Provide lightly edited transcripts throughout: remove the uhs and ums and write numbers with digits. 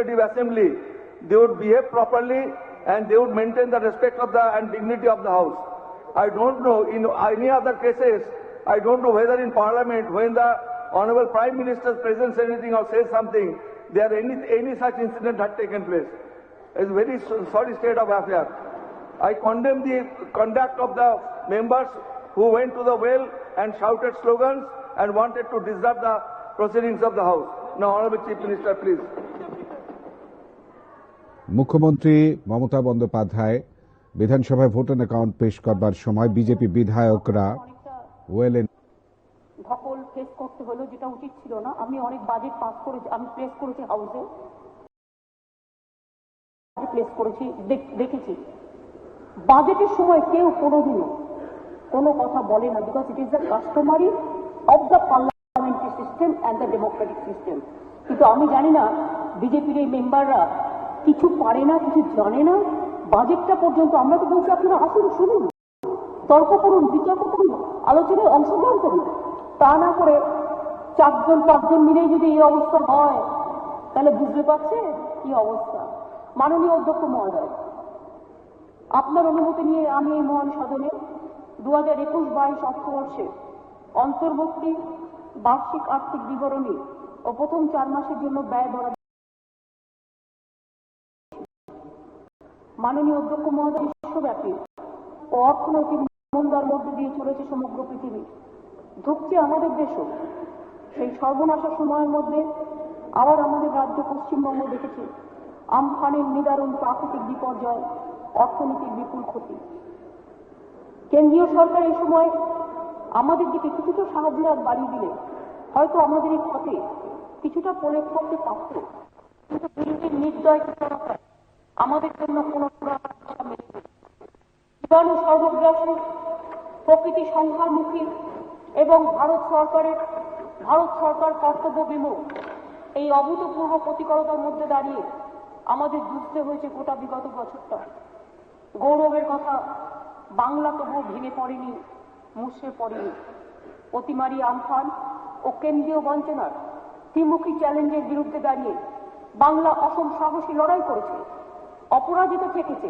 Legislative Assembly, they would behave properly and they would maintain the respect of the and dignity of the House. I don't know, in any other cases, I don't know whether in Parliament, when the Honorable Prime Minister presents anything or says something, there any such incident had taken place. It's a very sorry state of affairs. I condemn the conduct of the members who went to the well and shouted slogans and wanted to disrupt the proceedings of the House. Now, Honorable Chief Minister, please. মুখ্যমন্ত্রী মমতা বন্দ্যোপাধ্যায় বিধানসভায় vote on account পেশ করবার সময় BJP বিধায়করা ওয়েলেন ধকল face করতে হলো, যেটা উচিত ছিল না। আমি অনেক বাজেট পাস করেছি, আমি প্লেস করেছি হাউসে, প্লেস করেছি, দেখেছি বাজেটের সময় কেউ কোনোদিনও কোনো কথা বলে না, because it is the customary of the parliamentary system and the Democratic system. কিন্তু আমি জানি না বিজেপির এই মেম্বাররা কিছু পারে না, কিছু জানে না। বাজেটটা পর্যন্ত আমরা তো বলছি আপনারা আসুন, শুনুন, তর্ক করুন, বিতর্ক করুন, আলোচনায় অংশগ্রহণ করুন। তা না করে 4-5 মিলেই যদি এই অবস্থা হয়, তাহলে বুঝতে পারছে কি অবস্থা। মাননীয় অধ্যক্ষ মহোদয়, আপনার অনুমতি নিয়ে আমি এই মহান সদনে 2021-22 অর্থবর্ষে অন্তর্বর্তী বার্ষিক আর্থিক বিবরণী ও প্রথম 4 মাসের জন্য ব্যয় বরাদ্দ। মাননীয় অধ্যক্ষ মহোদয়, বিশ্বব্যাপী ও অর্থনৈতিক মন্দার মধ্যে দিয়ে চলেছে সমগ্র পৃথিবী, ধুঁকছে আমাদের দেশও। সেই সর্বনাশা সময়ের মধ্যে আবার আমাদের রাজ্য পশ্চিমবঙ্গ দেখেছে আমফানের নিদারুণ প্রাকৃতিক বিপর্যয়, অর্থনীতির বিপুল ক্ষতি। কেন্দ্রীয় সরকার এই সময় আমাদের দিকে কিছুটা সাহায্যের হাত বাড়িয়ে দিলে হয়তো আমাদের এই ক্ষতে কিছুটা প্রলেপ করতে পারত, কিন্তু বিরোধীর নির্দয় আমাদের জন্য কোনো জীবাণু সর্বগ্রাসী, প্রকৃতি সংহারমুখী এবং ভারত সরকার কর্তব্য বিমুখ এই অভূতপূর্ব প্রতিকূলতার মধ্যে দাঁড়িয়ে আমাদের যুদ্ধে হয়েছে গোটা বিগত বছরটা। গৌরবের কথা, বাংলা তবুও ভেঙে পড়েনি, মুছে পড়েনি। অতিমারি, আমফান ও কেন্দ্রীয় বঞ্চনার ত্রিমুখী চ্যালেঞ্জের বিরুদ্ধে দাঁড়িয়ে বাংলা অসম সাহসী লড়াই করেছে, অপরাজিত থেকেছে।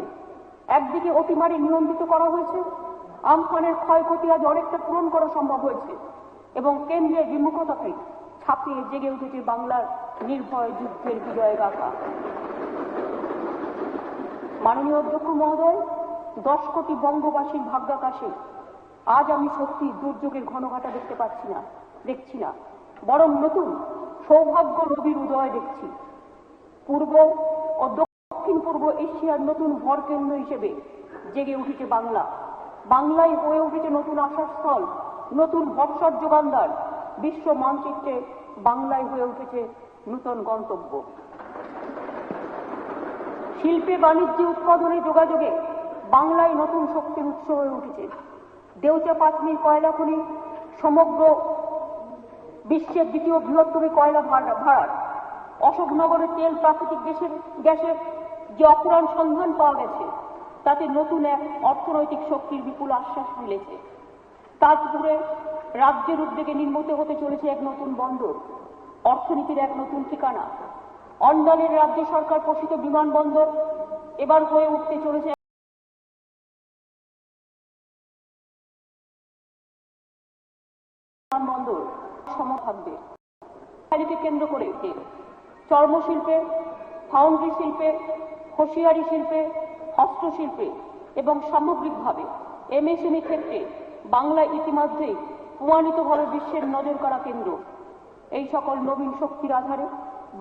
একদিকে অতিমারি নিয়ন্ত্রিত করা হয়েছে, আমফানের ক্ষয়ক্ষতি আজ অনেকটা পূরণ করা সম্ভব হয়েছে এবং কেন্দ্রের বিমুখতাকে ছাপিয়ে জেগে উঠেছে বাংলার নির্ভয় যুদ্ধের বিজয় গাথা। মাননীয় অধ্যক্ষ মহোদয়, 10 কোটি বঙ্গবাসীর ভাগ্যাকাশে আজ আমি সত্যি দুর্যোগের ঘনঘটা দেখছি না, বরং নতুন সৌভাগ্য রবির উদয় দেখছি। পূর্ব ও দক্ষিণ পূর্ব এশিয়ার নতুন ভরকেন্দ্র হিসেবে জেগে উঠেছে বাংলা। বাংলায় হয়ে উঠেছে নতুন আশাস্থল, নতুন ভরসার যোগানদার। বিশ্ব মানচিত্রে বাংলায় হয়ে উঠেছে নূতন গন্তব্য। শিল্পে, বাণিজ্যে, উৎপাদনে, যোগাযোগে বাংলায় নতুন শক্তির উৎস হয়ে উঠেছে। দেউচা পাঁচমির কয়লা খনি সমগ্র বিশ্বের দ্বিতীয় বৃহত্তম কয়লা ভাড়ার। অশোকনগরের তেল, প্রাকৃতিক গ্যাসের যে অপরাণ সন্ধান পাওয়া গেছে, তাতে নতুন এক অর্থনৈতিক শক্তির বিপুল আশ্বাস মিলেছে। তাজপুরে রাজ্যের উদ্যোগে নির্মিত হতে চলেছে এক নতুন বন্দর, অর্থনীতির এক নতুন ঠিকানা। অন্ডালের রাজ্য সরকার পোষিত বিমানবন্দর এবার হয়ে উঠতে চলেছে বিমানবন্দর থাকবে। কেন্দ্র করে চর্মশিল্পে, ফাউন্ড্রি শিল্পে, হোসিয়ারি শিল্পে, হস্তশিল্পে এবং সামগ্রিকভাবে এমএসএমই ক্ষেত্রে বাংলা ইতিমধ্যেই প্রমাণিতভাবে বিশ্বের নজর কাড়া কেন্দ্র। এই সকল নবীন শক্তির আধারে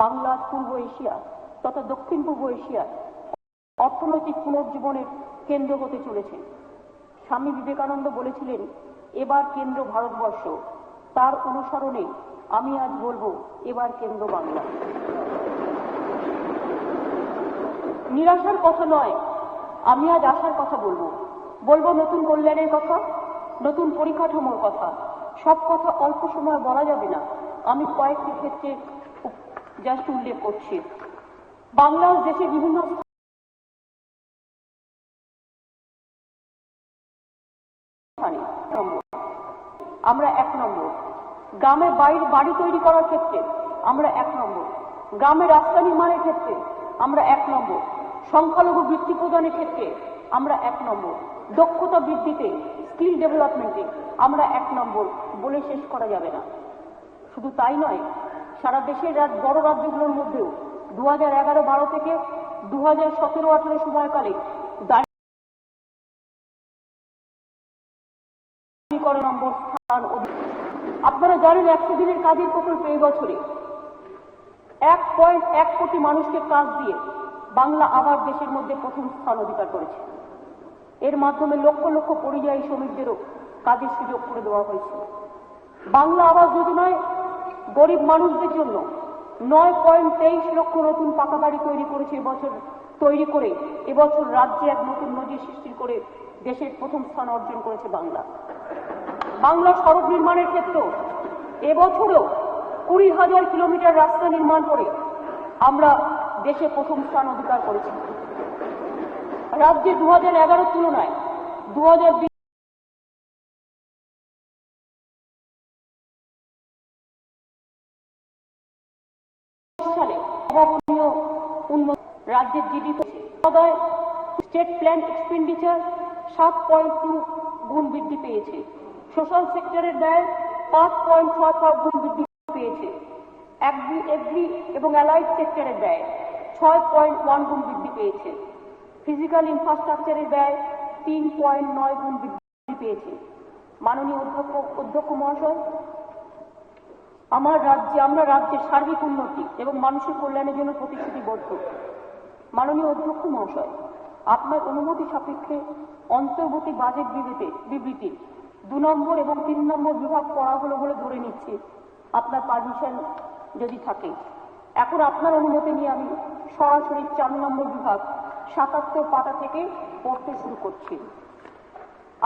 বাংলা পূর্ব এশিয়া তথা দক্ষিণ পূর্ব এশিয়ার অর্থনৈতিক পুনর্জীবনের কেন্দ্র হতে চলেছে। স্বামী বিবেকানন্দ বলেছিলেন, এবার কেন্দ্র ভারতবর্ষ। তার অনুসরণে আমি আজ বলবো, এবার কেন্দ্র বাংলা। নিরাশার কথা নয়, আমি আজ আশার কথা বলবো নতুন কল্যাণের কথা, নতুন পরিকাঠামোর কথা। সব কথা অল্প সময় বলা যাবে না, আমি কয়েকটি ক্ষেত্রে জাস্ট উল্লেখ করছি। বাংলাদেশ দেশের বিভিন্ন স্থানে আমরা 1 নম্বর। গ্রামের বাড়ি তৈরি করার ক্ষেত্রে আমরা 1 নম্বর। গ্রামের রাস্তা নির্মাণের ক্ষেত্রে আমরা 1 নম্বর, সংখ্যালঘু বৃত্তি প্রদানের ক্ষেত্রে আমরা 1 নম্বর, দক্ষতা বৃদ্ধিতে স্কিল ডেভেলপমেন্টে আমরা 1 নম্বর বলে শেষ করা যাবে না। শুধু তাই নয়, সারা দেশের বড় রাজ্যগুলোর মধ্যেও 2011-12 থেকে 2017-18 সময়কালে নম্বর স্থান। আপনারা জানেন 100 দিনের কাজের প্রকল্পে এই বছরে 1.1 কোটি মানুষকে কাজ দিয়ে বাংলা আবার দেশের মধ্যে প্রথম স্থান অধিকার করেছে। এর মাধ্যমে লক্ষ লক্ষ পরিযায়ী শ্রমিকদেরও কাজের সুযোগ করে দেওয়া হয়েছে। বাংলা আবাস যোজনায় গরিব মানুষদের জন্য 9.23 লক্ষ নতুন পাকা বাড়ি তৈরি করেছে এবছর রাজ্যে এক নতুন নজির সৃষ্টি করে দেশের প্রথম স্থান অর্জন করেছে বাংলা। বাংলা সড়ক নির্মাণের ক্ষেত্রেও এবছরও 20,000 কিলোমিটার রাস্তা নির্মাণ করে আমরা দেশে প্রথম স্থান অধিকার করেছি। রাজ্যে 2011 তুলনায় 2020 সালে অভাবনীয় উন্নতি। রাজ্যের জিডিপি স্টেট প্ল্যান এক্সপেন্ডিচার 7.2 গুণ বৃদ্ধি পেয়েছে। সোশ্যাল সেক্টরের ব্যয় 5.6 গুণ বৃদ্ধি পেয়েছে। এগ্রি এবং অ্যালাইড সেক্টরের ব্যয় 6.1 গুণ বৃদ্ধি পেয়েছে। ফিজিক্যাল ইনফ্রাস্ট্রাকচারের ব্যয় 3.9 গুণ বৃদ্ধি পেয়েছে। মাননীয় অধ্যক্ষ মহাশয়, আমরা রাজ্যের সার্বিক উন্নতি এবং মানুষের কল্যাণের জন্য প্রতিশ্রুতিবদ্ধ। মাননীয় অধ্যক্ষ মহাশয়, আপনার অনুমতি সাপেক্ষে অন্তর্বর্তী বাজেট বিবৃতি 2 নম্বর এবং 3 নম্বর বিভাগ পড়া হলো বলে ধরে নিচ্ছি, আপনার পারমিশন যদি থাকে। এখন আপনার অনুমতি নিয়ে আমি সরাসরি 4 নম্বর বিভাগ 77 পাতা থেকে পড়তে শুরু করছি।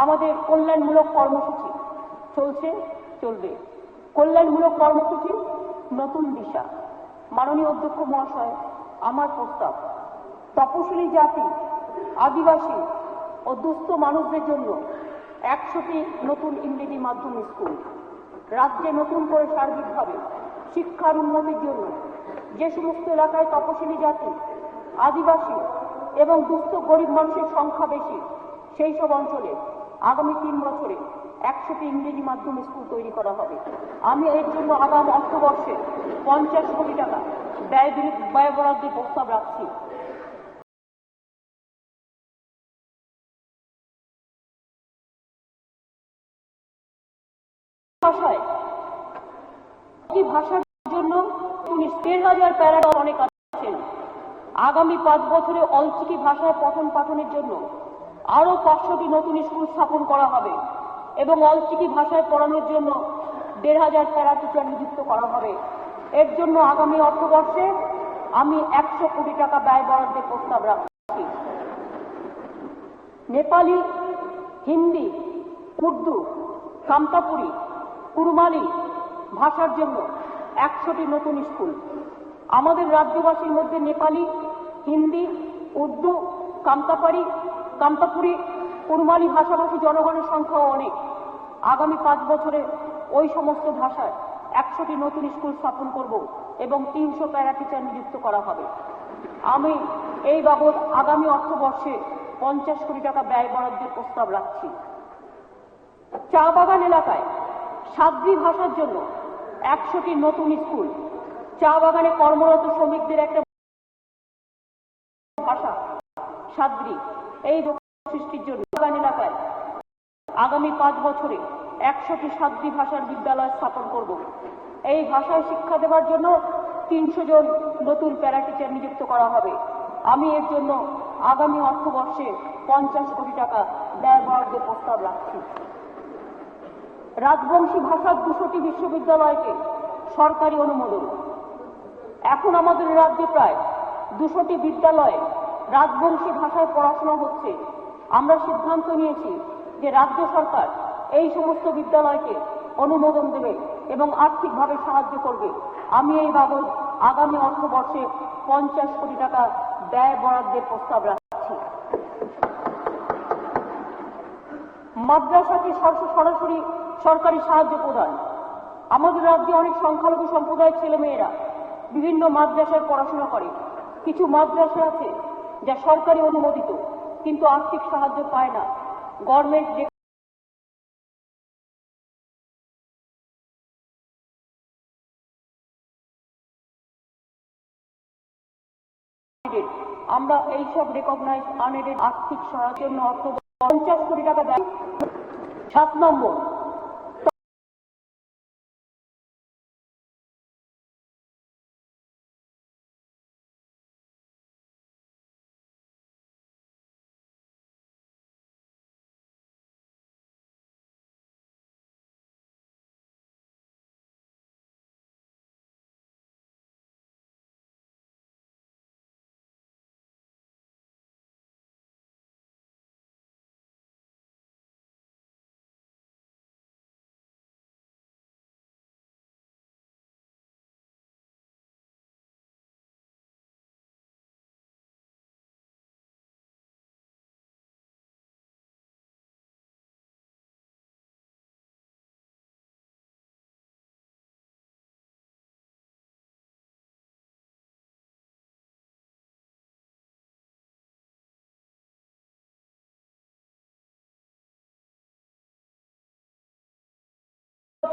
আমাদের কল্যাণমূলক কর্মসূচি চলবে। কল্যাণমূলক কর্মসূচি নতুন দিশা। মাননীয় অধ্যক্ষ মহাশয়, আমার প্রস্তাব তপশিলি জাতি, আদিবাসী ও দুস্থ মানুষদের জন্য 100টি নতুন ইংরেজি মাধ্যম স্কুল। রাজ্যে নতুন করে সার্বিকভাবে শিক্ষার উন্নতির জন্য যে সমস্ত এলাকায় তপশিলি জাতি, আদিবাসী এবং দুস্থ গরিব মানুষের সংখ্যা বেশি, সেই সব অঞ্চলে আগামী 3 বছরে 100টি ইংরেজি মাধ্যম স্কুল তৈরি করা হবে। আমি এর জন্য আগামী অর্থবর্ষে 50 কোটি টাকা ব্যয় বরাদ্দের প্রস্তাব রাখছি। ভাষার জন্য 13,000 প্যারা অনেক আছেন। আগামী 5 বছরে অলচিকি ভাষায় পঠন পাঠনের জন্য আরো 500টি নতুন স্কুল স্থাপন করা হবে এবং অলচিকি ভাষায় পড়ানোর জন্য 1,500 প্যারা টিচার নিযুক্ত করা হবে। এর জন্য আগামী অর্থবর্ষে আমি 100 কোটি টাকা ব্যয় বরাদ্দের প্রস্তাব রাখছি। নেপালি, হিন্দি, উর্দু, কামতাপুরি, কুরমালি ভাষার জন্য 100টি নতুন স্কুল। আমাদের রাজ্যবাসীর মধ্যে নেপালি, হিন্দি, উর্দু, কামতাপুরি, কুরমালি ভাষাভাষী জনগণের সংখ্যাও অনেক। আগামী 5 বছরে ওই সমস্ত ভাষায় 100টি নতুন স্কুল স্থাপন করব এবং 300 প্যারা টিচার নিযুক্ত করা হবে। আমি এই বাবদ আগামী অর্থবর্ষে 50 কোটি টাকা ব্যয় বরাদ্দের প্রস্তাব রাখছি। চা বাগান এলাকায় সাদ্রি ভাষার জন্য 100টি নতুন স্কুল। চা বাগানে কর্মরত শ্রমিকদের একটা ভাষা সাদ্রি, এই সৃষ্টির জন্য বাগান এলাকায় আগামী 5 বছরে 100টি সাদ্রি ভাষার বিদ্যালয় স্থাপন করব। এই ভাষায় শিক্ষা দেওয়ার জন্য 300 জন নতুন প্যারা টিচার নিযুক্ত করা হবে। আমি এর জন্য আগামী অর্থবর্ষে 50 কোটি টাকা ব্যয় বরাদ্দের প্রস্তাব রাখছি। রাজবংশী ভাষার 200টি বিশ্ববিদ্যালয়কে সরকারি অনুমোদন। এখন আমাদের রাজ্যে প্রায় 200টি বিদ্যালয়ে রাজবংশী ভাষায় পড়াশোনা হচ্ছে। আমরা সিদ্ধান্ত নিয়েছি যে রাজ্য সরকার এই সমস্ত বিদ্যালয়কে অনুমোদন দেবে এবং আর্থিকভাবে সাহায্য করবে। আমি এই বাবদ আগামী অর্থবর্ষে 50 কোটি টাকা ব্যয় বরাদ্দের প্রস্তাব রাখছি। মাদ্রাসাকে সরাসরি সরকারি সাহায্য প্রদান। আমাদের রাজ্যে অনেক সংখ্যালঘু সম্প্রদায়ের ছেলেমেয়েরা বিভিন্ন মাদ্রাসায় পড়াশোনা করে। কিছু মাদ্রাসা আছে যা সরকারি অনুমোদিত কিন্তু আর্থিক সাহায্য পায় না। গভর্নমেন্ট আমরা এইসব রেকগনাইজ আনএডেড আর্থিক সহায়তার জন্য অর্থ 50 কোটি টাকা দেয়। 7 নম্বর,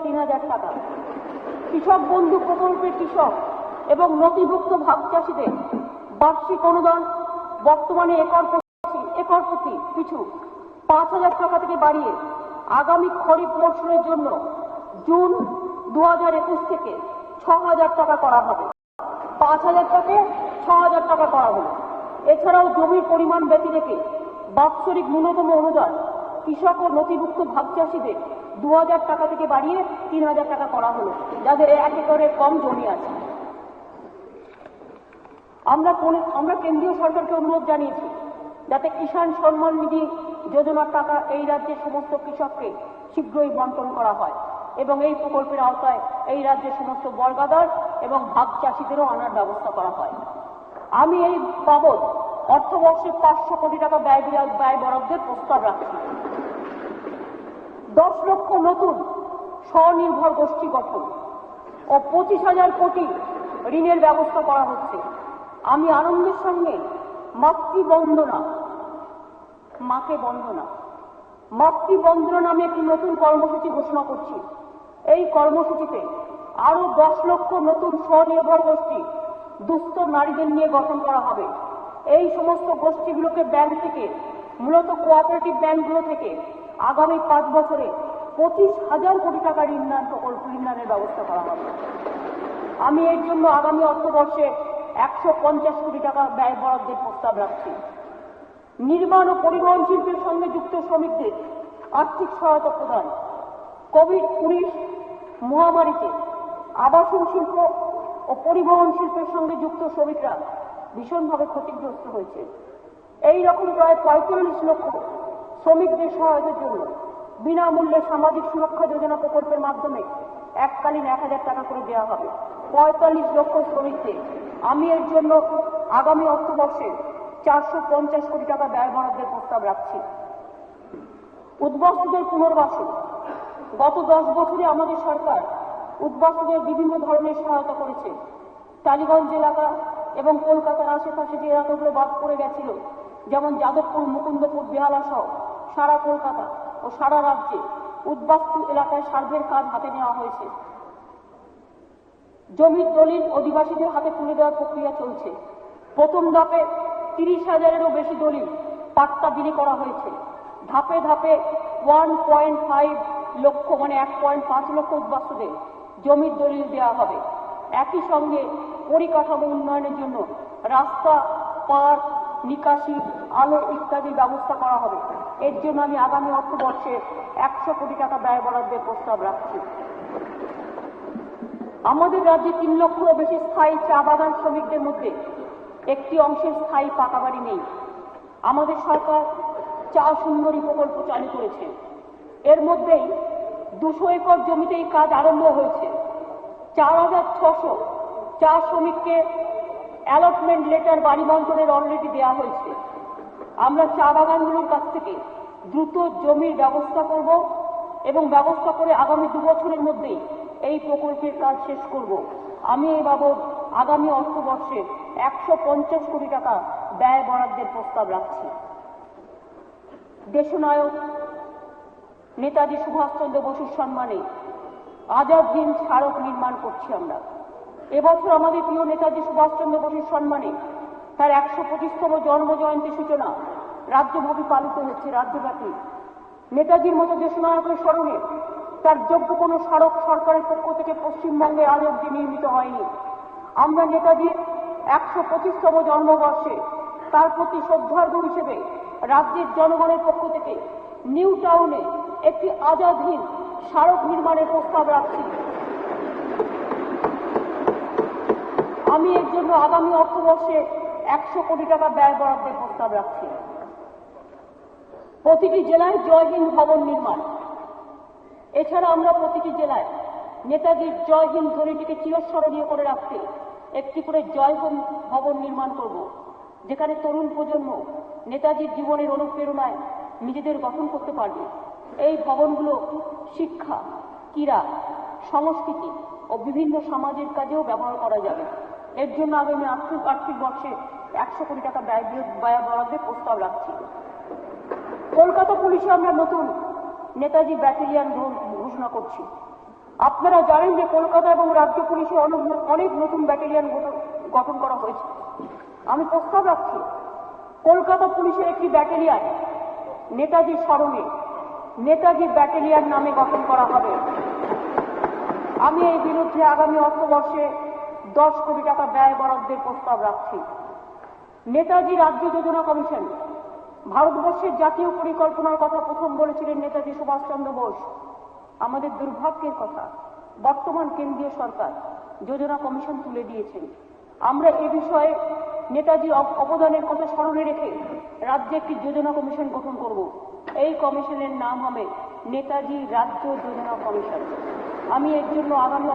$3,000 টাকা। কৃষক বন্ধু প্রকল্পের কৃষক এবং নথিভুক্ত ভাগ চাষীদের বার্ষিক অনুদান বর্তমানে একর প্রতি পিছু 5,000 টাকা থেকে বাড়িয়ে আগামী খরিফ মৌসুমের জন্য জুন 2021 থেকে 6,000 টাকা করা হবে। 5,000 থেকে 6,000 টাকা করা হলো। এছাড়াও জমির পরিমাণ ব্যতি রেখে বাৎসরিক ন্যূনতম অনুদান কৃষক ও নথিভুক্ত ভাগ চাষীদের 2,000 টাকা থেকে বাড়িয়ে 3,000 টাকা করা হলো, যাদের 1 একরের কম জমি আছে। আমরা কেন্দ্রীয় সরকারকে অনুরোধ জানিয়েছি যাতে কিষাণ সম্মান নিধি যোজনার টাকা এই রাজ্যের সমস্ত কৃষককে শীঘ্রই বন্টন করা হয় এবং এই প্রকল্পের আওতায় এই রাজ্যের সমস্ত বর্গাদার এবং ভাগ চাষীদেরও আনার ব্যবস্থা করা হয়। আমি এই বাবদ অর্থবর্ষে 500 কোটি টাকা ব্যয় বরাদ্দের প্রস্তাব রাখছি। 10 লক্ষ নতুন স্বনির্ভর গোষ্ঠী গঠন ও 25,000 কোটি ঋণের ব্যবস্থা করা হচ্ছে। আমি আনন্দের সঙ্গে মাতৃবন্দনা নামে একটি নতুন কর্মসূচি ঘোষণা করছি। এই কর্মসূচিতে আরো 10 লক্ষ নতুন স্বনির্ভর গোষ্ঠী দুস্থ নারীদের নিয়ে গঠন করা হবে। এই সমস্ত গোষ্ঠীগুলোকে ব্যাংক থেকে, মূলত কোঅপারেটিভ ব্যাংকগুলো থেকে আগামী 5 বছরে 25,000 কোটি টাকা ঋণদানের ব্যবস্থা করা হবে। আমি এর জন্য আগামী অর্থবর্ষে 150 কোটি টাকা ব্যয় বরাদ্দের প্রস্তাব রাখছি। নির্মাণ ও পরিবহন শিল্পের সঙ্গে যুক্ত শ্রমিকদের আর্থিক সহায়তা প্রদান। কোভিড-19 মহামারীতে আবাসন শিল্প ও পরিবহন শিল্পের সঙ্গে যুক্ত শ্রমিকরা ভীষণভাবে ক্ষতিগ্রস্ত হয়েছে। এই রকম প্রায় 45 লক্ষ শ্রমিকদের সহায়তার জন্য বিনামূল্যে সামাজিক সুরক্ষা যোজনা প্রকল্পের মাধ্যমে এককালীন 1,000 টাকা করে দেওয়া হবে 45 লক্ষ শ্রমিকদের। আমি এর জন্য আগামী অর্থবর্ষে 450 কোটি টাকা ব্যয় বরাদ্দের প্রস্তাব রাখছি। উদ্বাস্তুদের পুনর্বাসন। গত 10 বছরে আমাদের সরকার উদ্বাস্তুদের বিভিন্ন ধরনের সহায়তা করেছে। টালিগঞ্জ এলাকা এবং কলকাতার আশেপাশে যে এলাকাগুলো বাদ পড়ে গেছিল, যেমন যাদবপুর, মুকুন্দপুর, বেহালা সহ সারা কলকাতা ও সারা রাজ্যে উদ্বাস্তু এলাকায় সার্ভের কাজ হাতে নেওয়া হয়েছে। জমির দলিল অধিবাসীদের হাতে তুলে দেওয়ার প্রক্রিয়া চলছে। প্রথম ধাপে 30,000-এরও বেশি দলিল পাট্টা বিলি করা হয়েছে। ধাপে ধাপে 1.5 লক্ষ মানে 1.5 লক্ষ উদ্বাস্তুদের জমির দলিল দেওয়া হবে। একই সঙ্গে পরিকাঠামো উন্নয়নের জন্য রাস্তা, পার্ক, নিকাশি, আলো ইত্যাদির ব্যবস্থা করা হবে। এর জন্য আমি আগামী অর্থবর্ষে 100 কোটি টাকা ব্যয় বরাদ্দের প্রস্তাব রাখছি। আমাদের রাজ্যে 3 লক্ষেরও বেশি স্থায়ী চা বাগান শ্রমিকদের মধ্যে একটি অংশের স্থায়ী পাকা বাড়ি নেই। আমাদের সরকার চা সুন্দরী প্রকল্প চালু করেছে। এর মধ্যেই 200 একর জমিতে এই কাজ আরম্ভ হয়েছে। 4,600 চা শ্রমিককে অ্যালটমেন্ট লেটার বাড়ি বন্টনের অলরেডি দেওয়া হয়েছে। আমরা চা বাগানগুলোর কাছ থেকে দ্রুত জমির ব্যবস্থা করব এবং ব্যবস্থা করে আগামী 2 বছরের মধ্যেই এই প্রকল্পের কাজ শেষ করব। আমি এই বাবদ আগামী অর্থবর্ষে 150 কোটি টাকা ব্যয় বরাদ্দের প্রস্তাব রাখছি। দেশনায়ক নেতাজি সুভাষচন্দ্র বসুর সম্মানে আজাদ হিন্দ স্মারক নির্মাণ করছি আমরা। এবছর আমাদের প্রিয় নেতাজি সুভাষচন্দ্র বসুর সম্মানে তার 125তম জন্মজয়ন্তী সূচনা রাজ্যব্যাপী পালিত হচ্ছে, রাজ্যব্যাপী। নেতাজির মতো দেশনায়কের স্মরণে তার যোগ্য কোনো স্মারক সরকারের পক্ষ থেকে পশ্চিমবঙ্গে আজ অব্দি নির্মিত হয়নি। আমরা নেতাজির 125তম জন্মবর্ষে তার প্রতি শ্রদ্ধার্ঘ্য হিসেবে রাজ্যের জনগণের পক্ষ থেকে নিউ টাউনে একটি আজাদ হিন্দ স্মারক নির্মাণের প্রস্তাব রাখছি। আমি এর জন্য আগামী অর্থবর্ষে 100 কোটি টাকা ব্যয় বরাদ্দের প্রস্তাব রাখছি। প্রতিটি জেলায় জয় হিন্দ ভবন নির্মাণ। এছাড়া আমরা প্রতিটি জেলায় নেতাজির জয় হিন্দ ধ্বনিটিকে চিরস্মরণীয় করে রাখতে একটি করে জয় হিন্দ ভবন নির্মাণ করব, যেখানে তরুণ প্রজন্ম নেতাজির জীবনের অনুপ্রেরণায় নিজেদের গঠন করতে পারবে। এই ভবনগুলো শিক্ষা, ক্রীড়া, সংস্কৃতি ও বিভিন্ন সামাজিক কাজেও ব্যবহার করা যাবে। এর জন্য আগামী আর্থিক বর্ষে 100 কোটি টাকা ব্যয় বরাদ্দের প্রস্তাব রাখছি। কলকাতা পুলিশে আমরা নতুন নেতাজি ব্যাটালিয়ন ঘোষণা করছি। আপনারা জানেন যে কলকাতা এবং রাজ্য পুলিশে অনেক নতুন ব্যাটালিয়ন গঠন করা হয়েছে। আমি প্রস্তাব রাখছি কলকাতা পুলিশের একটি ব্যাটালিয়ন নেতাজির স্মরণে নেতাজি ব্যাটালিয়ন নামে গঠন করা হবে। আমি এই বিরুদ্ধে আগামী অর্থবর্ষে 10 কোটি টাকা ব্যয় বরাদ্দের প্রস্তাব রাখছি। নেতাজি রাজ্য যোজনা কমিশন, ভারতবর্ষের জাতীয় পরিকল্পনার কথা প্রথম বলেছিলেন নেতাজি সুভাষচন্দ্র বোস। আমাদের দুর্ভাগ্যের কথা, বর্তমান কেন্দ্রীয় সরকার যোজনা কমিশন তুলে দিয়েছেন। আমরা এ বিষয়ে নেতাজির অবদানের কথা স্মরণে রেখে রাজ্যে একটি যোজনা কমিশন গঠন করব। এই কমিশনের নাম হবে নেতাজি রাজ্য যোজনা কমিশন। আমি এর জন্য আগামী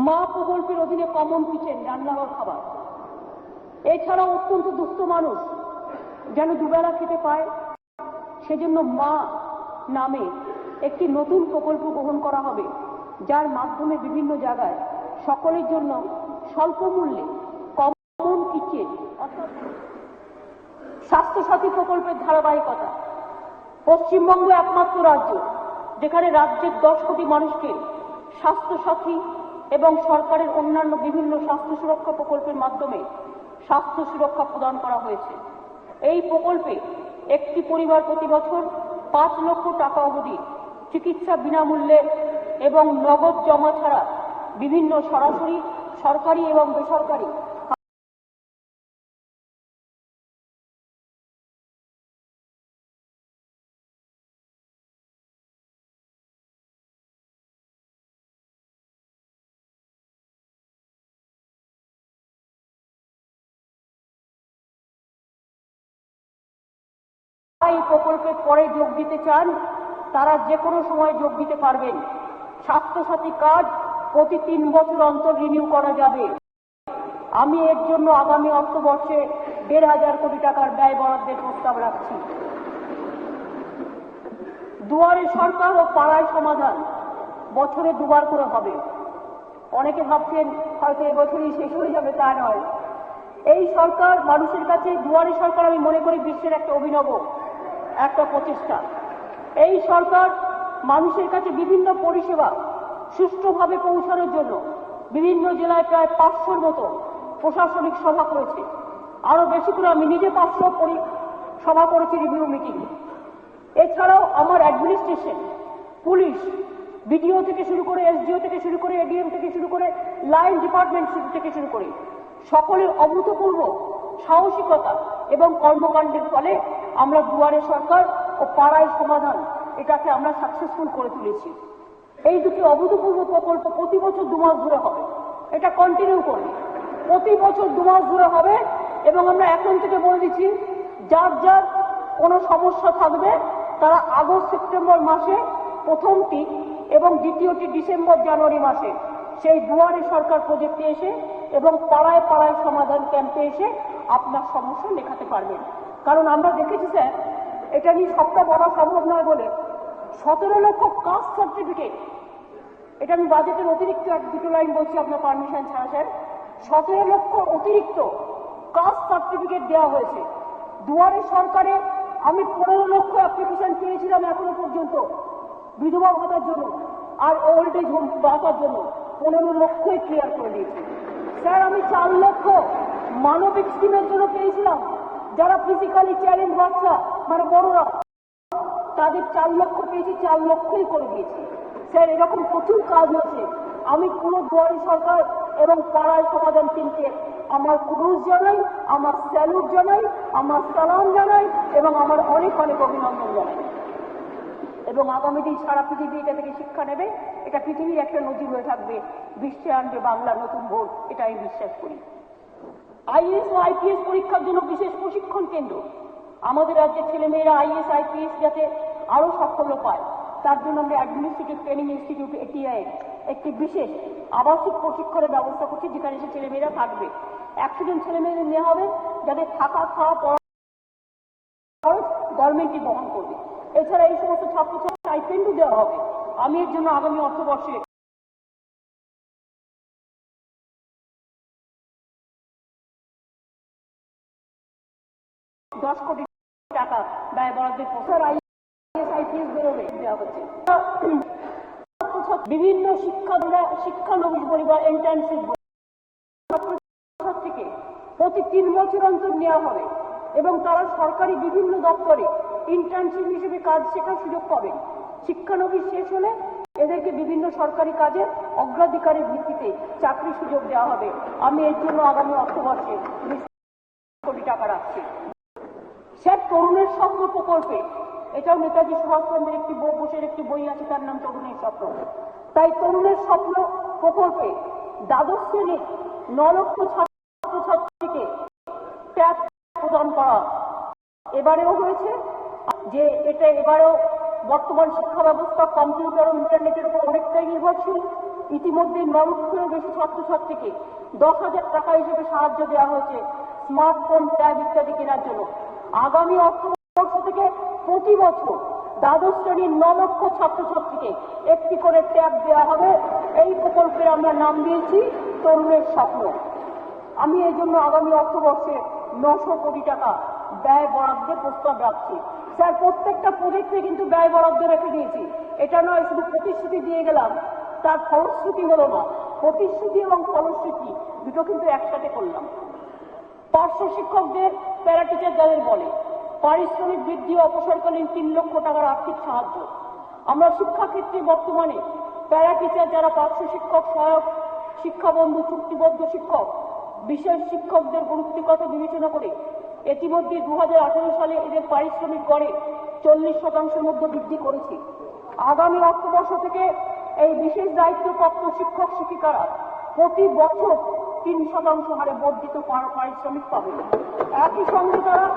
মা প্রকল্পের অধীনে কমন কিচেন, রান্নাঘর খাবার। এছাড়াও অত্যন্ত দুস্থ মানুষ যেন দুবেলা খেতে পায়, সেজন্য মা নামে একটি নতুন প্রকল্প গ্রহণ করা হবে, যার মাধ্যমে বিভিন্ন জায়গায় সকলের জন্য স্বল্প মূল্যে কমন কিচেন অর্থাৎ স্বাস্থ্যসাথী প্রকল্পের ধারাবাহিকতা। পশ্চিমবঙ্গ একমাত্র রাজ্য যেখানে রাজ্যের 10 কোটি মানুষকে স্বাস্থ্যসাথী এবং সরকারের অন্যান্য বিভিন্ন স্বাস্থ্য সুরক্ষা প্রকল্পের মাধ্যমে স্বাস্থ্য সুরক্ষা প্রদান করা হয়েছে। এই প্রকল্পে একটি পরিবার প্রতি বছর 5 লক্ষ টাকা অবধি চিকিৎসা বিনামূল্যে এবং নগদ জমা ছাড়া বিভিন্ন সরাসরি সরকারি এবং বেসরকারি এই প্রকল্পের পরে যোগ দিতে চান তারা যে কোনো সময় যোগ দিতে পারবেন। স্বাস্থ্যসাথী কার্ড প্রতি 3 বছর অন্তর রিনিউ করা যাবে। আমি এর জন্য আগামী অর্থবর্ষে 1,500 কোটি টাকার ব্যয় বরাদ্দের প্রস্তাব রাখছি। দুয়ারে সরকার ও পাড়ায় সমাধান বছরে 2 বার করে হবে। অনেকে ভাবছেন হয়তো এবছরই শেষ হয়ে যাবে, তা নয়। এই সরকার মানুষের কাছে দুয়ারে সরকার আমি মনে করি বিশ্বের একটা অভিনব একটা প্রচেষ্টা। এই সরকার মানুষের কাছে বিভিন্ন পরিষেবা সুষ্ঠুভাবে পৌঁছানোর জন্য বিভিন্ন জেলায় প্রায় 500-র মতো প্রশাসনিক সভা করেছে। আরো বেশি করে আমি নিজে 500 সভা করেছি, রিভিউ মিটিং। এছাড়াও আমার অ্যাডমিনিস্ট্রেশন, পুলিশ, বিডিও থেকে শুরু করে এসডিও থেকে শুরু করে এডিএম থেকে শুরু করে লাইন ডিপার্টমেন্ট থেকে শুরু করে সকলের অভূতপূর্ব সাহসিকতা এবং কর্মকাণ্ডের ফলে আমরা দুয়ারে সরকার ও পাড়ায় সমাধান এটাকে আমরা সাকসেসফুল করে তুলেছি। এই দুটি অভূতপূর্ব প্রকল্প প্রতি বছর 2 মাস ধরে হবে, এটা কন্টিনিউ করবে, প্রতি বছর 2 মাস ধরে হবে। এবং আমরা এখন থেকে বলে দিচ্ছি, যার যার কোনো সমস্যা থাকবে তারা আগস্ট সেপ্টেম্বর মাসে প্রথমটি এবং দ্বিতীয়টি ডিসেম্বর জানুয়ারি মাসে সেই দুয়ারে সরকার প্রজেক্টে এসে এবং পাড়ায় পাড়ায় সমাধান ক্যাম্পে এসে আপনার সমস্যা লেখাতে পারবেন। কারণ আমরা দেখেছি স্যার, এটা নিয়ে সবটা বলা সম্ভব নয় বলে 17 লক্ষ কাস্ট সার্টিফিকেট, এটা আমি বাজেটের অতিরিক্ত 1-2 লাইন বলছি আপনার পারমিশন ছাড়া স্যার, 17 লক্ষ অতিরিক্ত কাস্ট সার্টিফিকেট দেওয়া হয়েছে। দুয়ারে সরকারে আমি 15 লক্ষ অ্যাপ্লিকেশন পেয়েছিলাম এখনো পর্যন্ত বিধবা ভাতার জন্য আর ওল্ড এজ হোম ভাতার জন্য, 15 লক্ষই ক্লিয়ার করে দিয়েছি স্যার। আমি 4 লক্ষ মানবিক স্কিমের জন্য পেয়েছিলাম, যারা ফিজিক্যালি চ্যালেঞ্জ বাচ্চা মানে বড়রা, তাদের 4 লক্ষ পেয়েছি, 4 লক্ষই করে দিয়েছি স্যার। এরকম প্রচুর কাজ হয়েছে। আমি পুরো দুয়ারে সরকার এবং পাড়ায় সমাধান টিমকে আমার কুরুজ জানাই, আমার স্যালুট জানাই, আমার সালাম জানাই এবং আমার অনেক অনেক অভিনন্দন জানাই। এবং আগামী দিন সারা পৃথিবী এটা থেকে শিক্ষা নেবে, এটা পৃথিবীর একটা নজির হয়ে থাকবে, বিশ্বে আনবে বাংলা নতুন ভোট, এটা আমি বিশ্বাস করি। আইএএস ও আইপিএস পরীক্ষার জন্য বিশেষ প্রশিক্ষণ কেন্দ্র, আমাদের রাজ্যের ছেলেমেয়েরা আইএএস আইপিএস যাতে আরো সাফল্য পায় তার জন্য আমরা অ্যাডমিনিস্ট্রেটিভ ট্রেনিং ইনস্টিটিউট এটিআই একটি বিশেষ আবাসিক প্রশিক্ষণের ব্যবস্থা করছি, যেখানে সে ছেলেমেয়েরা থাকবে। 100 জন ছেলেমেয়েদের নেওয়া হবে, যাদের থাকা খাওয়া পড়া গভর্নমেন্টই বহন করবে। এছাড়া এই সমস্ত ছাত্রছাত্রী স্টাইপেন্ডও দেওয়া হবে। আমি এর জন্য আগামী অর্থবর্ষে $10 কোটি টাকা ব্যয় বরাদ্দের প্রসার আইএএস আইপিএস বেরোবে দেওয়া হচ্ছে। বিভিন্ন শিক্ষানবিশ পরিবার ইন্টার্নশিপ ছাত্রছাত্রীকে প্রতি 3 বছর অন্তর নেওয়া হবে এবং তারা সরকারি বিভিন্ন দপ্তরে ইন্টার্নশিপ হিসেবে কাজ শেখার সুযোগ পাবে। শিক্ষানবিশ শেষ হলে এদেরকে বিভিন্ন সরকারি কাজে অগ্রাধিকারের ভিত্তিতে চাকরির সুযোগ দেওয়া হবে। আমি এর জন্য আগামী অর্থবর্ষে 20 কোটি টাকা রাখছি স্যার। তরুণের স্বপ্ন প্রকল্পে, এটাও নেতাজি সুভাষচন্দ্রের একটি বোসের একটি বই আছে, তার নাম তরুণের স্বপ্ন। তাই তরুণের স্বপ্ন প্রকল্পে দ্বাদশ শ্রেণীর 9 লক্ষ ছাত্রছাত্রীকে ট্যাব প্রদান করা এবারেও হয়েছে। যে এটা এবারেও বর্তমান শিক্ষা ব্যবস্থা কম্পিউটার ও ইন্টারনেটের উপর অনেকটাই নির্ভরশীল। ইতিমধ্যে 9 লক্ষেরও বেশি ছাত্রছাত্রীকে 10,000 টাকা হিসেবে সাহায্য দেওয়া হয়েছে স্মার্টফোন, ট্যাব ইত্যাদি কেনার জন্য। আগামী অর্থবর্ষ থেকে প্রতি বছর দ্বাদশ শ্রেণীর 9 লক্ষ ছাত্রছাত্রীকে একটি করে ট্যাব দেওয়া হবে। এই প্রকল্পের আমরা নাম দিয়েছি তরুণের স্বপ্ন। আমি এই জন্য আগামী অর্থবর্ষে 900 কোটি টাকা ব্যয় বরাদ্দের প্রস্তাব রাখছি স্যার। প্রত্যেকটা প্রজেক্টে কিন্তু ব্যয় বরাদ্দ রেখে দিয়েছি। এটা নয় শুধু প্রতিশ্রুতি দিয়ে গেলাম, তার ফলশ্রুতি হলো না। প্রতিশ্রুতি এবং ফলশ্রুতি দুটো কিন্তু একসাথে করলাম। পার্শ্ব শিক্ষকদের, প্যারা টিচার যাদের বলে, পারিশ্রমিক বৃদ্ধি ও অবসরকালীন 3 লক্ষ টাকার আর্থিক সাহায্য। আমরা শিক্ষাক্ষেত্রে বর্তমানে প্যারা টিচার যারা পার্শ্ব শিক্ষক, সহায়ক শিক্ষাবন্ধু, চুক্তিবদ্ধ শিক্ষক, বিশেষ শিক্ষকদের গুরুত্বের কথা বিবেচনা করে ইতিমধ্যে 2018 সালে এদের পারিশ্রমিক গড়ে 40% মধ্যে বৃদ্ধি করেছি। আগামী অর্থবর্ষ থেকে এই বিশেষ দায়িত্বপ্রাপ্ত শিক্ষক শিক্ষিকারা প্রতি বছর 3% হারে বর্ধিত পারিশ্রমিক পাবে। একই সঙ্গে তারা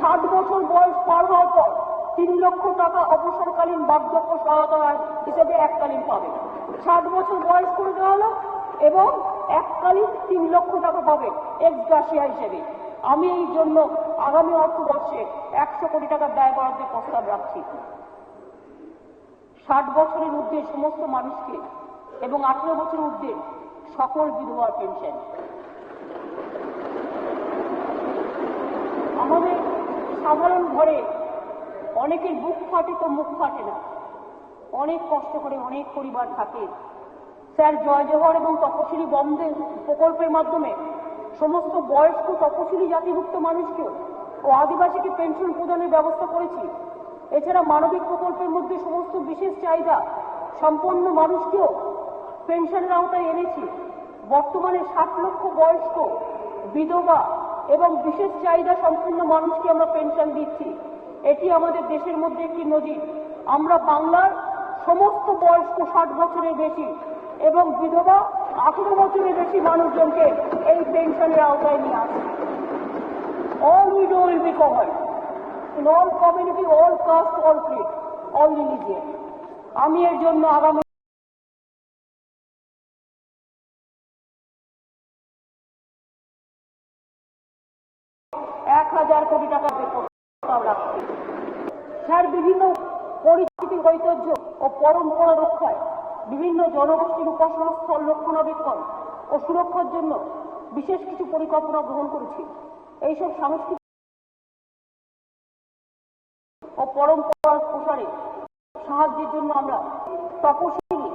60 বছর বয়স পার হওয়ার পর 3 লক্ষ টাকা অবসরকালীন বার্ধক্য সহায়তা হিসেবে এককালীন পাবে। 60 বছর বয়স করে দেওয়া হলো এবং এককালীন 3 লক্ষ টাকা পাবে এক্স গ্রাসিয়া হিসেবে। আমি এই জন্য আগামী অর্থবর্ষে 100 কোটি টাকা ব্যয় বরাদ্দের প্রস্তাব রাখছি। 60 বছরের ঊর্ধ্বে সমস্ত মানুষকে এবং 18 বছর ঊর্ধ্বে সকল বিধবার পেনশন। আমাদের সাধারণ ঘরে অনেকের বুক ফাটে তো মুখ ফাটে না, অনেক কষ্ট করে অনেক পরিবার থাকে। স্যার, জয় জওহর এবং তপশিলি বন্ধে প্রকল্পের মাধ্যমে সমস্ত বয়স্ক তপশিলি জাতিভুক্ত মানুষকেও ও আদিবাসীকে পেনশন প্রদানের ব্যবস্থা করেছি। এছাড়া মানবিক প্রকল্পের মধ্যে সমস্ত বিশেষ চাহিদা সম্পন্ন মানুষকেও পেনশনের আওতায় এনেছি। বর্তমানে 60 লক্ষ বয়স্ক বিধবা এবং বিশেষ চাহিদা সম্পন্ন মানুষকে আমরা পেনশন দিচ্ছি। এটি আমাদের দেশের মধ্যে একটি নজির। আমরা বাংলার সমস্ত বয়স্ক 60 বছরের বেশি এবং বিধবা 18 বছরের বেশি মানুষজনকে এই পেনশনের আওতায় নিয়ে আসি। All widow will be covered in all community, all caste, all creed, all religion. আমি এর জন্য আগামী $1,000 কোটি টাকা প্রস্তাব রাখছি। স্যার, বিভিন্ন পরিস্থিতির ঐতিহ্য ও পরম্পরা রক্ষায় বিভিন্ন জনগোষ্ঠীর উপাসনা স্থল রক্ষণাবেক্ষণ ও সুরক্ষার জন্য বিশেষ কিছু পরিকল্পনা গ্রহণ করেছি। এইসব সাংস্কৃতিক ও পরম্পরার প্রসারে সাহায্যের জন্য আমরা তপশিলি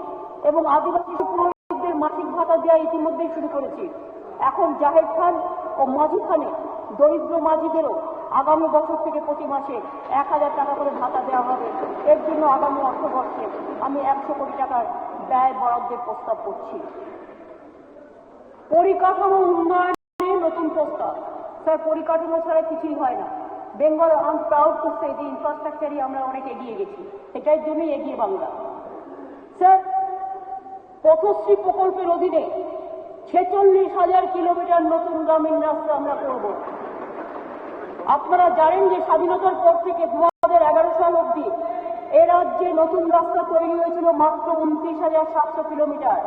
এবং আদিবাসী পুরোহিতদের মাসিক ভাতা দেওয়া ইতিমধ্যেই শুরু করেছি। এখন জাহের খান ও মাঝি খানে দরিদ্র মাঝিদেরও আগামী বছর থেকে প্রতি মাসে 1,000 টাকা করে ভাতা দেওয়া হবে। এর জন্য আগামী অর্থবর্ষে আমি 100 কোটি টাকার ব্যয় বরাদ্দের প্রস্তাব করছি। পরিকাঠামো উন্নয়নে নতুন প্রস্তাব। স্যার, পরিকাঠামো ছাড়া কিছুই হয় না। Bengal, I am proud to say যে ইনফ্রাস্ট্রাকচারই আমরা অনেক এগিয়ে গেছি। এটার জন্যই এগিয়ে বাংলা। স্যার, পথশ্রী প্রকল্পের অধীনে 46,000 কিলোমিটার নতুন গ্রামীণ রাস্তা আমরা করব। আপনারা জানেন যে স্বাধীনতার পর থেকে 2011 সাল অবধি এ রাজ্যে নতুন রাস্তা তৈরি হয়েছিল মাত্র 29,700 কিলোমিটার।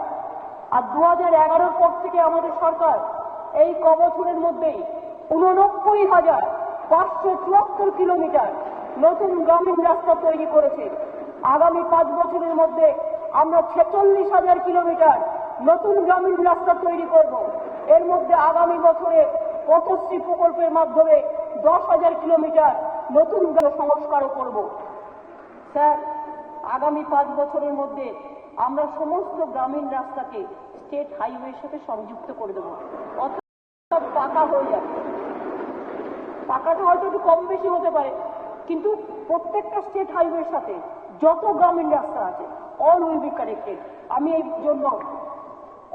আর 2011 পর থেকে আমাদের সরকার এই কবছরের মধ্যেই 89,574 কিলোমিটার নতুন গ্রামীণ রাস্তা তৈরি করেছে। আগামী 5 বছরের মধ্যে আমরা 46,000 কিলোমিটার নতুন গ্রামীণ রাস্তা তৈরি করব। এর মধ্যে আগামী বছরে পথশ্রী প্রকল্পের মাধ্যমে 10,000 কিলোমিটার নতুন সংস্কারও করব। স্যার, আগামী 5 বছরের মধ্যে আমরা সমস্ত গ্রামীণ রাস্তাকে স্টেট হাইওয়ের সাথে সংযুক্ত করে দেব, অর্থাৎ পাকা হয়ে যাবে। পাকাটা হয়তো একটু কম বেশি হতে পারে, কিন্তু প্রত্যেকটা স্টেট হাইওয়ের সাথে যত গ্রামীণ রাস্তা আছে অল উইল বি কানেক্টেড। আমি এই জন্য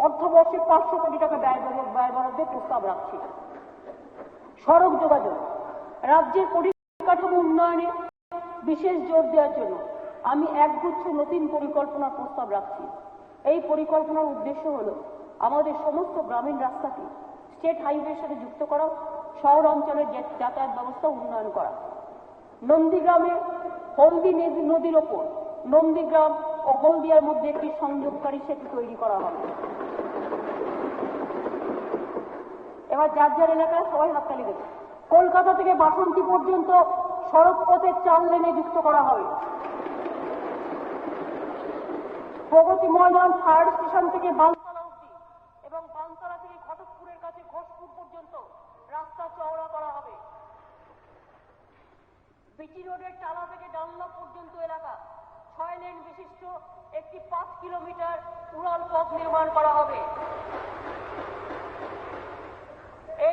অর্থবর্ষে 500 কোটি টাকা ব্যয় বরাদ্দের প্রস্তাব রাখছি। সড়ক যোগাযোগ। রাজ্যের পরিকাঠামো উন্নয়নে বিশেষ জোর দেওয়ার জন্য আমি একগুচ্ছ নতুন পরিকল্পনার প্রস্তাব রাখছি। এই পরিকল্পনার উদ্দেশ্য হল আমাদের সমস্ত গ্রামীণ রাস্তাকে স্টেট হাইওয়ের সাথে যুক্ত করা, শহর অঞ্চলের যাতায়াত ব্যবস্থা উন্নয়ন করা। নন্দীগ্রামে হলদি নদীর ওপর নন্দীগ্রাম ও হলদিয়ার মধ্যে একটি সংযোগকারী সেতু তৈরি করা হবে। এবার যার যার এলাকায় সবাই হাততালি দেবে। কলকাতা থেকে বাসন্তী পর্যন্ত সড়ক পথের 4 লেনে যুক্ত করা হবে। প্রগতি ময়দান ফায়ার স্টেশন থেকে বানতলা অবধি এবং বানতলা থেকে ঘটকপুরের কাছে ঘোষপুর পর্যন্ত রাস্তা চওড়া করা হবে। বিটি রোডের টালা থেকে ডানলপ পর্যন্ত এলাকা 6 লেন বিশিষ্ট একটি 5 কিলোমিটার উড়াল পথ নির্মাণ করা হবে।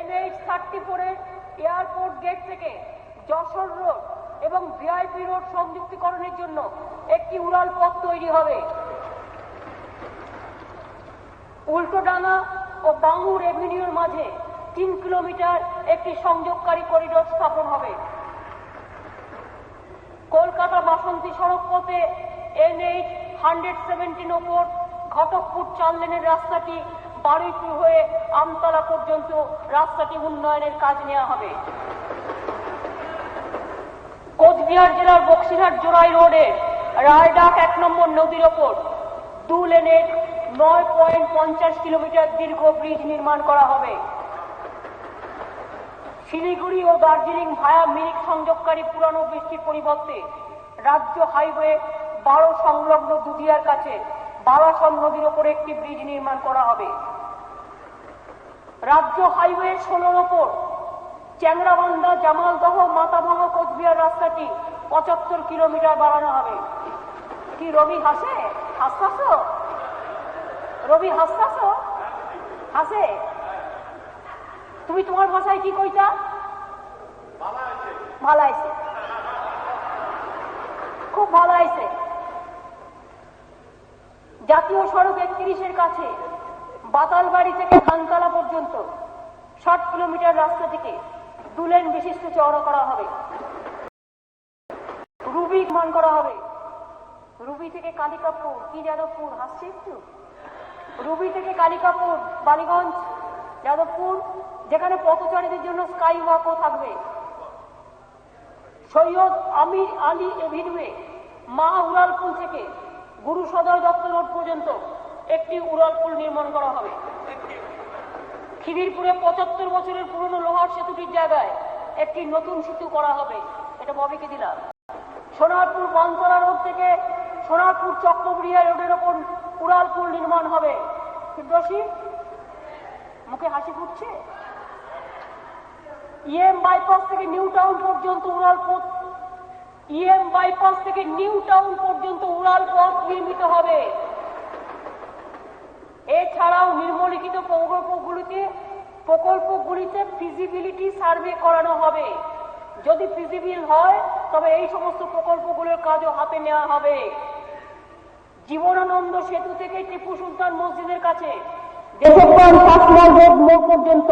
NH 34-এর এয়ারপোর্ট গেট থেকে যশোর রোড এবং VIP রোড সংযুক্তিকরণের জন্য একটি উড়াল পথ তৈরি হবে। উল্টোডাঙ্গা ও বাঙ্গুর এভিনিউর মাঝে 3 কিলোমিটার একটি সংযোগকারী করিডোর স্থাপন হবে। কলকাতা বাসন্তী সড়ক পথে NH 117 ওপর ঘটকপুর 4 লেনের রাস্তাটি বারুইপুর হয়ে আমতলা পর্যন্ত রাস্তাটি উন্নয়নের কাজ নেওয়া হবে। কোচবিহার জেলার বক্সিরহাট জোড়াই রোডে রায়ডাক 1 নম্বর নদীর ওপর 2 লেনের 9.50 কিলোমিটার দীর্ঘ ব্রিজ নির্মাণ করা হবে। শিলিগুড়ি ও দার্জিলিং ভায়া মিরিক সংযোগকারী পুরানো বৃষ্টির পরিবর্তে রাজ্য হাইওয়ে 12 সংলগ্ন দুধিয়ার কাছে বালাসন নদীর ওপর একটি ব্রিজ নির্মাণ করা হবে। রাজ্য হাইওয়ে 16-র ওপর চ্যাংরাবান্ধা জামালদহ মাথাভাঙা কোচবিহার রাস্তাটি 75 কিলোমিটার বাড়ানো হবে। কি রবি হাসে? হাসতাছ? রবি হাসতাছ? হাসে? তুমি তোমার ভাষায় কি কইতা? ভালো আইছে, খুব ভালো আইছে। জাতীয় সড়ক 31-এর কাছে বাতালবাড়ি থেকে ধানতলা পর্যন্ত 60 কিলোমিটার রাস্তাটিকে 2 লেন বিশিষ্ট চওড়া করা হবে। রুবি নির্মাণ করা হবে। রুবি থেকে কালিকাপুর, কি যাদবপুর, হাসছে একটু, রুবি থেকে কালিকাপুর, বালিগঞ্জ, যাদবপুর, যেখানে পথচারীদের জন্য স্কাই ওয়াকও থাকবে। সৈয়দ আমির আলী এভিনিউয়ে মা উড়ালপুল থেকে গুরু সদর দপ্তর রোড পর্যন্ত একটি উড়ালপুল নির্মাণ করা হবে। খিদিরপুরে 75 বছরের পুরনো লোহার সেতুটির জায়গায় একটি নতুন সেতু করা হবে। এটা ববিকে দিলাম। সোনারপুর বনতলা রোড থেকে সোনারপুর চক্রবুড়িয়া রোডের ওপর উড়ালপুল নির্মাণ হবে। ফিরদৌসী, মুখে হাসি ফুটছে। ইএম বাইপাস থেকে নিউ টাউন পর্যন্ত উড়ালপথ, ইএম বাইপাস থেকে নিউ টাউন পর্যন্ত উড়ালপথ নির্মিত হবে। এছাড়াও নিম্নলিখিত প্রকল্পগুলিতে ফিজিবিলিটি সার্ভে করানো হবে। যদি ফিজিবিল হয় তবে এই সমস্ত প্রকল্পগুলোর কাজও হাতে নেওয়া হবে। জীবনানন্দ সেতু থেকে টিপু সুলতান মসজিদের কাছে দেশপ্রাণ শাসমল রোড মোড় পর্যন্ত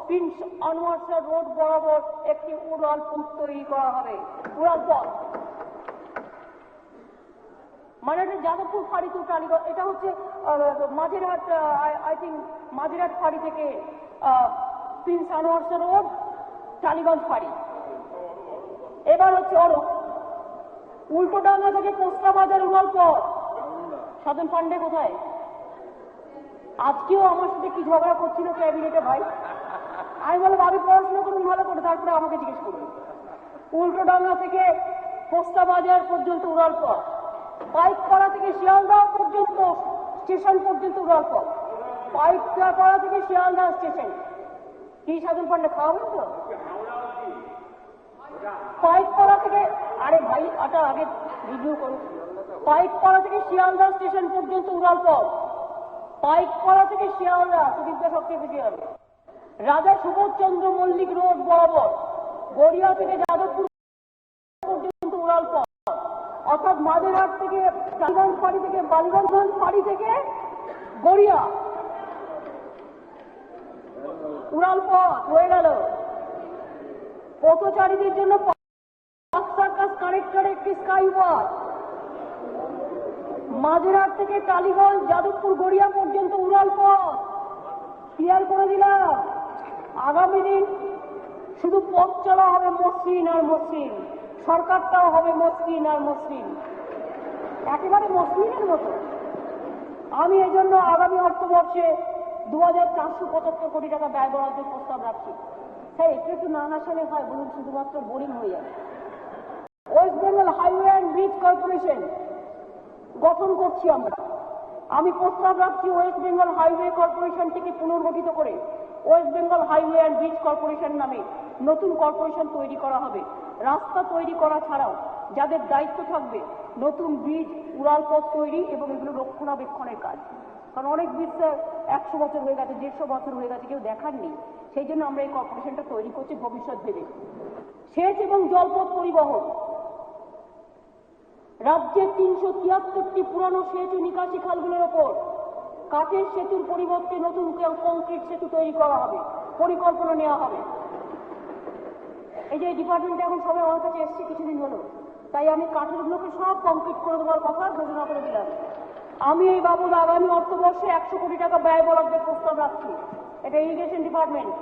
প্রিন্স আনোয়ার শাহ রোড বরাবর একটি উড়ালপথ তৈরি করা হবে। উড়ালপথ মানে যাদবপুর ফাঁড়ি টু টালিগঞ্জ, এটা হচ্ছে মাঝেরহাট, আই থিঙ্ক মাঝেরহাট ফাঁড়ি থেকে প্রিন্স আনোয়ার শাহ রোড, টালিগঞ্জ ফাঁড়ি। এবার হচ্ছে উল্টোডাঙ্গা থেকে পোস্টা বাজার উড়ালপথ। সাধন পান্ডে কোথায়? আজকেও আমার সাথে কি ঝগড়া করছিল ক্যাবিনেটে ভাই। আমি বললাম আমি পড়াশোনা করুন ভালো করে, তারপরে আমাকে জিজ্ঞেস করুন। উল্টোডাঙ্গা থেকে পোস্টা বাজার পর্যন্ত উড়ালপথ, পাইকপাড়া থেকে শিয়ালদহ পর্যন্ত স্টেশন পর্যন্ত উড়ালপথ, পাইকপাড়া থেকে শিয়ালদহ স্টেশন। কি সাধন পান্ডে খাওয়াবেন তো? পাইকপাড়া থেকে, আরে ভাই এটা আগে রিভিউ করুন। পাইকপাড়া থেকে শিয়ালদহ স্টেশন পর্যন্ত উড়ালপথ, পাইকপাড়া থেকে শিয়ালদহ, সুদীপদা সবচেয়ে বেশি হবে। রাজা সুবোধচন্দ্র মল্লিক রোড বরাবর গড়িয়া থেকে যাদবপুর পর্যন্ত উড়ালপথ, অর্থাৎ মাঝেরহাট থেকে টালিগঞ্জ ফাঁড়ি থেকে বালিগঞ্জ ফাঁড়ি থেকে গড়িয়া উড়ালপথ হয়ে গেল। পথচারীদের জন্য সার্কাস কানেক্টরে একটি স্কাই ওয়াক, মাঝেরহাট থেকে টালিগঞ্জ যাদবপুর গড়িয়া পর্যন্ত উড়ালপথ ক্লিয়ার করে দিলাম। আগামী দিন শুধু পথ চলা হবে মসৃণ আর মসৃণ, সরকারটাও হবে মসৃণ আর মসৃণ, একেবারে মসৃণের মতো। আমি এই জন্য আগামী অর্থবর্ষে 2475 কোটি টাকা ব্যয় বরাদ্দের প্রস্তাব রাখছি। হ্যাঁ, একটু না হাসালে হয় বলুন, শুধুমাত্র বোরিং হয়ে যাবে। West Bengal highway and bridge corporation গঠন করছি আমরা। আমি প্রস্তাব রাখছি ওয়েস্ট বেঙ্গল হাইওয়ে কর্পোরেশনটিকে পুনর্গঠিত করে West Bengal highway and bridge corporation নামে নতুন কর্পোরেশন তৈরি করা হবে। রাস্তা তৈরি করা ছাড়াও যাদের দায়িত্ব থাকবে নতুন ব্রিজ, উড়ালপথ তৈরি এবং এগুলো রক্ষণাবেক্ষণের কাজ। কারণ অনেক ব্রিজ 100 বছর হয়ে গেছে, 150 বছর হয়ে গেছে, কেউ দেখাননি। সেই জন্য আমরা এই কর্পোরেশনটা তৈরি করছি ভবিষ্যৎ ভেবে। সেচ এবং জলপথ পরিবহন, রাজ্যের 373টি পুরানো সেচ ও নিকাশি খালগুলোর ওপর কাঠের সেতুর পরিবর্তে নতুন কংক্রিট সেতু তৈরি করা হবে, পরিকল্পনা নেওয়া হবে। এই যে ডিপার্টমেন্ট এখন সবাই আমার কাছে এসছে কিছুদিন হলো, তাই আমি কাঠের গুলোকে সব কমপ্লিট করে দেওয়ার কথা ঘোষণা করে দিলাম। আমি এই বাবদ আগামী অর্থবর্ষে 100 কোটি টাকা ব্যয় বরাদ্দের প্রস্তাব রাখছি। এটা ইরিগেশন ডিপার্টমেন্ট।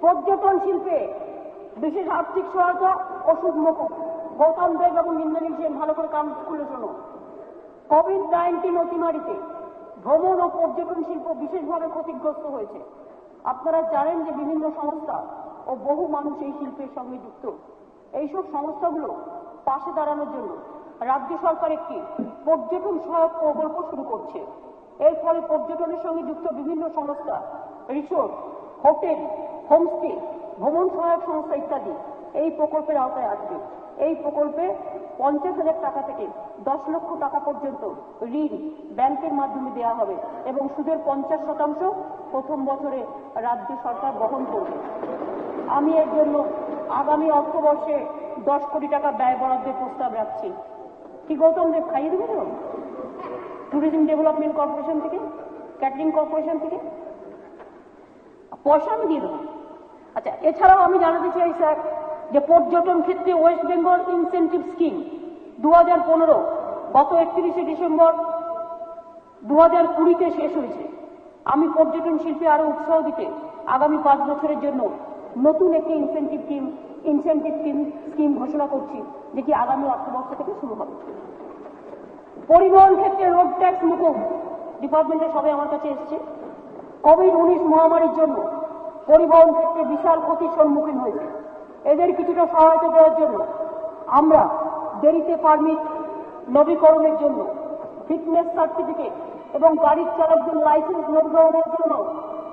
পর্যটন শিল্পে বিশেষ আর্থিক সহায়তা, ওষুধ মুকুট। গৌতম দেব এবং ইন্দ্রনীল সেন ভালো করে কাম খুলে শোনো। কোভিড-19 অতিমারিতে ভ্রমণ ও পর্যটন শিল্প বিশেষভাবে ক্ষতিগ্রস্ত হয়েছে। আপনারা জানেন যে বিভিন্ন সংস্থা ও বহু মানুষ এই শিল্পের সঙ্গে যুক্ত। এইসব সংস্থাগুলো পাশে দাঁড়ানোর জন্য রাজ্য সরকার একটি পর্যটন সহায়ক প্রকল্প শুরু করছে। এর ফলে পর্যটনের সঙ্গে যুক্ত বিভিন্ন সংস্থা, রিসোর্ট, হোটেল, হোমস্টে, ভ্রমণ সহায়ক সংস্থা ইত্যাদি এই প্রকল্পের আওতায় আসবে। এই প্রকল্পে 50,000 টাকা থেকে 10 লক্ষ টাকা পর্যন্ত ঋণ ব্যাংকের মাধ্যমে দেওয়া হবে এবং সুদের 50% প্রথম বছরে রাজ্য সরকার বহন করবে। আমি এর জন্য আগামী অর্থবর্ষে 10 কোটি টাকা ব্যয় বরাদ্দের প্রস্তাব রাখছি। কি গৌতম দেব খাইয়ে দেবে তো? ট্যুরিজম ডেভেলপমেন্ট কর্পোরেশন থেকে, ক্যাটারিং কর্পোরেশন থেকে পয়সা আমি দিয়ে দেবো। আচ্ছা, এছাড়াও আমি জানাতে চাই স্যার যে পর্যটন ক্ষেত্রে ওয়েস্ট বেঙ্গল ইনসেন্টিভ স্কিম 2015 গত 31শে ডিসেম্বর 2020-তে শেষ হয়েছে। আমি পর্যটন শিল্পে আরো উৎসাহ দিতে আগামী 5 বছরের জন্য নতুন একটি ইনসেন্টিভ স্কিম ঘোষণা করছি, যেটি আগামী অর্থবর্ষ থেকে শুরু হবে। পরিবহন ক্ষেত্রে রোড ট্যাক্স মুকুব ডিপার্টমেন্টের সবাই আমার কাছে এসছে। কোভিড-19 মহামারীর জন্য পরিবহন ক্ষেত্রে বিশাল ক্ষতির সম্মুখীন হয়েছে। এদের কিছুটা সহায়তা দেওয়ার জন্য আমরা দেরিতে পারমিট নবীকরণের জন্য, ফিটনেস সার্টিফিকেট এবং গাড়ির চালকদের লাইসেন্স নবীকরণের জন্য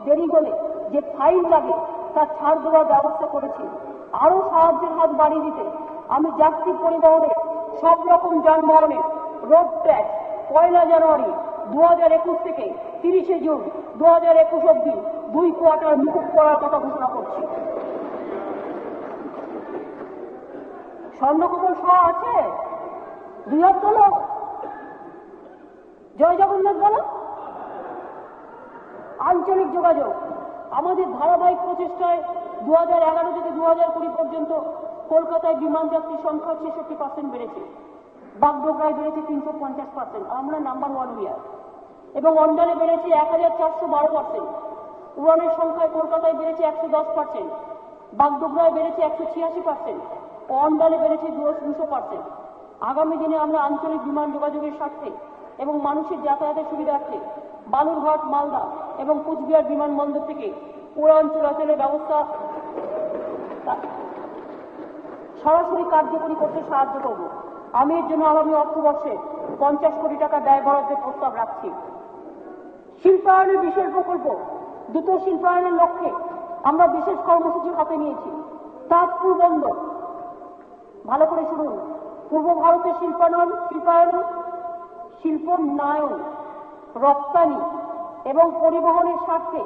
দেরি হলে যে ফাইন লাগে তা ছাড় দেওয়ার ব্যবস্থা করেছি। আরো সাহায্যের হাত বাড়িয়ে দিতে আমি যাত্রী পরিবহনে সব রকম যানবাহনে রোড ট্যাক্স 1 জানুয়ারি 2021 থেকে 30শে জুন 2021 অব্দি 2 কোয়ার্টার মুকুব করার কথা ঘোষণা করছি। স্বর্ণকমল সহ আছে, 2 হাত তোলো, জয় জগন্নাথ বলো। আঞ্চলিক যোগাযোগ আমাদের ধারাবাহিক প্রচেষ্টায় 2011 থেকে 2020 পর্যন্ত কলকাতায় বিমান যাত্রী সংখ্যা 66% বেড়েছে, বাগডোগরায় বেড়েছে 350%, আমরা নাম্বার 1 হইয়ার, এবং অন্ডালে বেড়েছে 1412%। উড়ানের সংখ্যায় কলকাতায় বেড়েছে 110%, বাগডোগরায় বেড়েছে 186%, ও অন্ডালে বেড়েছে 200%। আগামী দিনে আমরা আঞ্চলিক বিমান যোগাযোগের স্বার্থে এবং মানুষের যাতায়াতের সুবিধার্থে বালুরঘাট, মালদা এবং কুচবিহার বিমানবন্দর থেকে উড়ান চলাচলের ব্যবস্থা সরাসরি কার্যকরী করতে সাহায্য করব। আমি এর জন্য আগামী অর্থবর্ষে 50 কোটি টাকা ব্যয় বরাদ্দের প্রস্তাব রাখছি। শিল্পায়নের বিশেষ প্রকল্প, দ্রুত শিল্পায়নের লক্ষ্যে আমরা বিশেষ কর্মসূচি হাতে নিয়েছি। তাজপুর বন্দর, ভালো করে শুনুন, পূর্ব ভারতের শিল্পায়ন, শিল্পোন্নয়ন, রপ্তানি এবং পরিবহনের স্বার্থে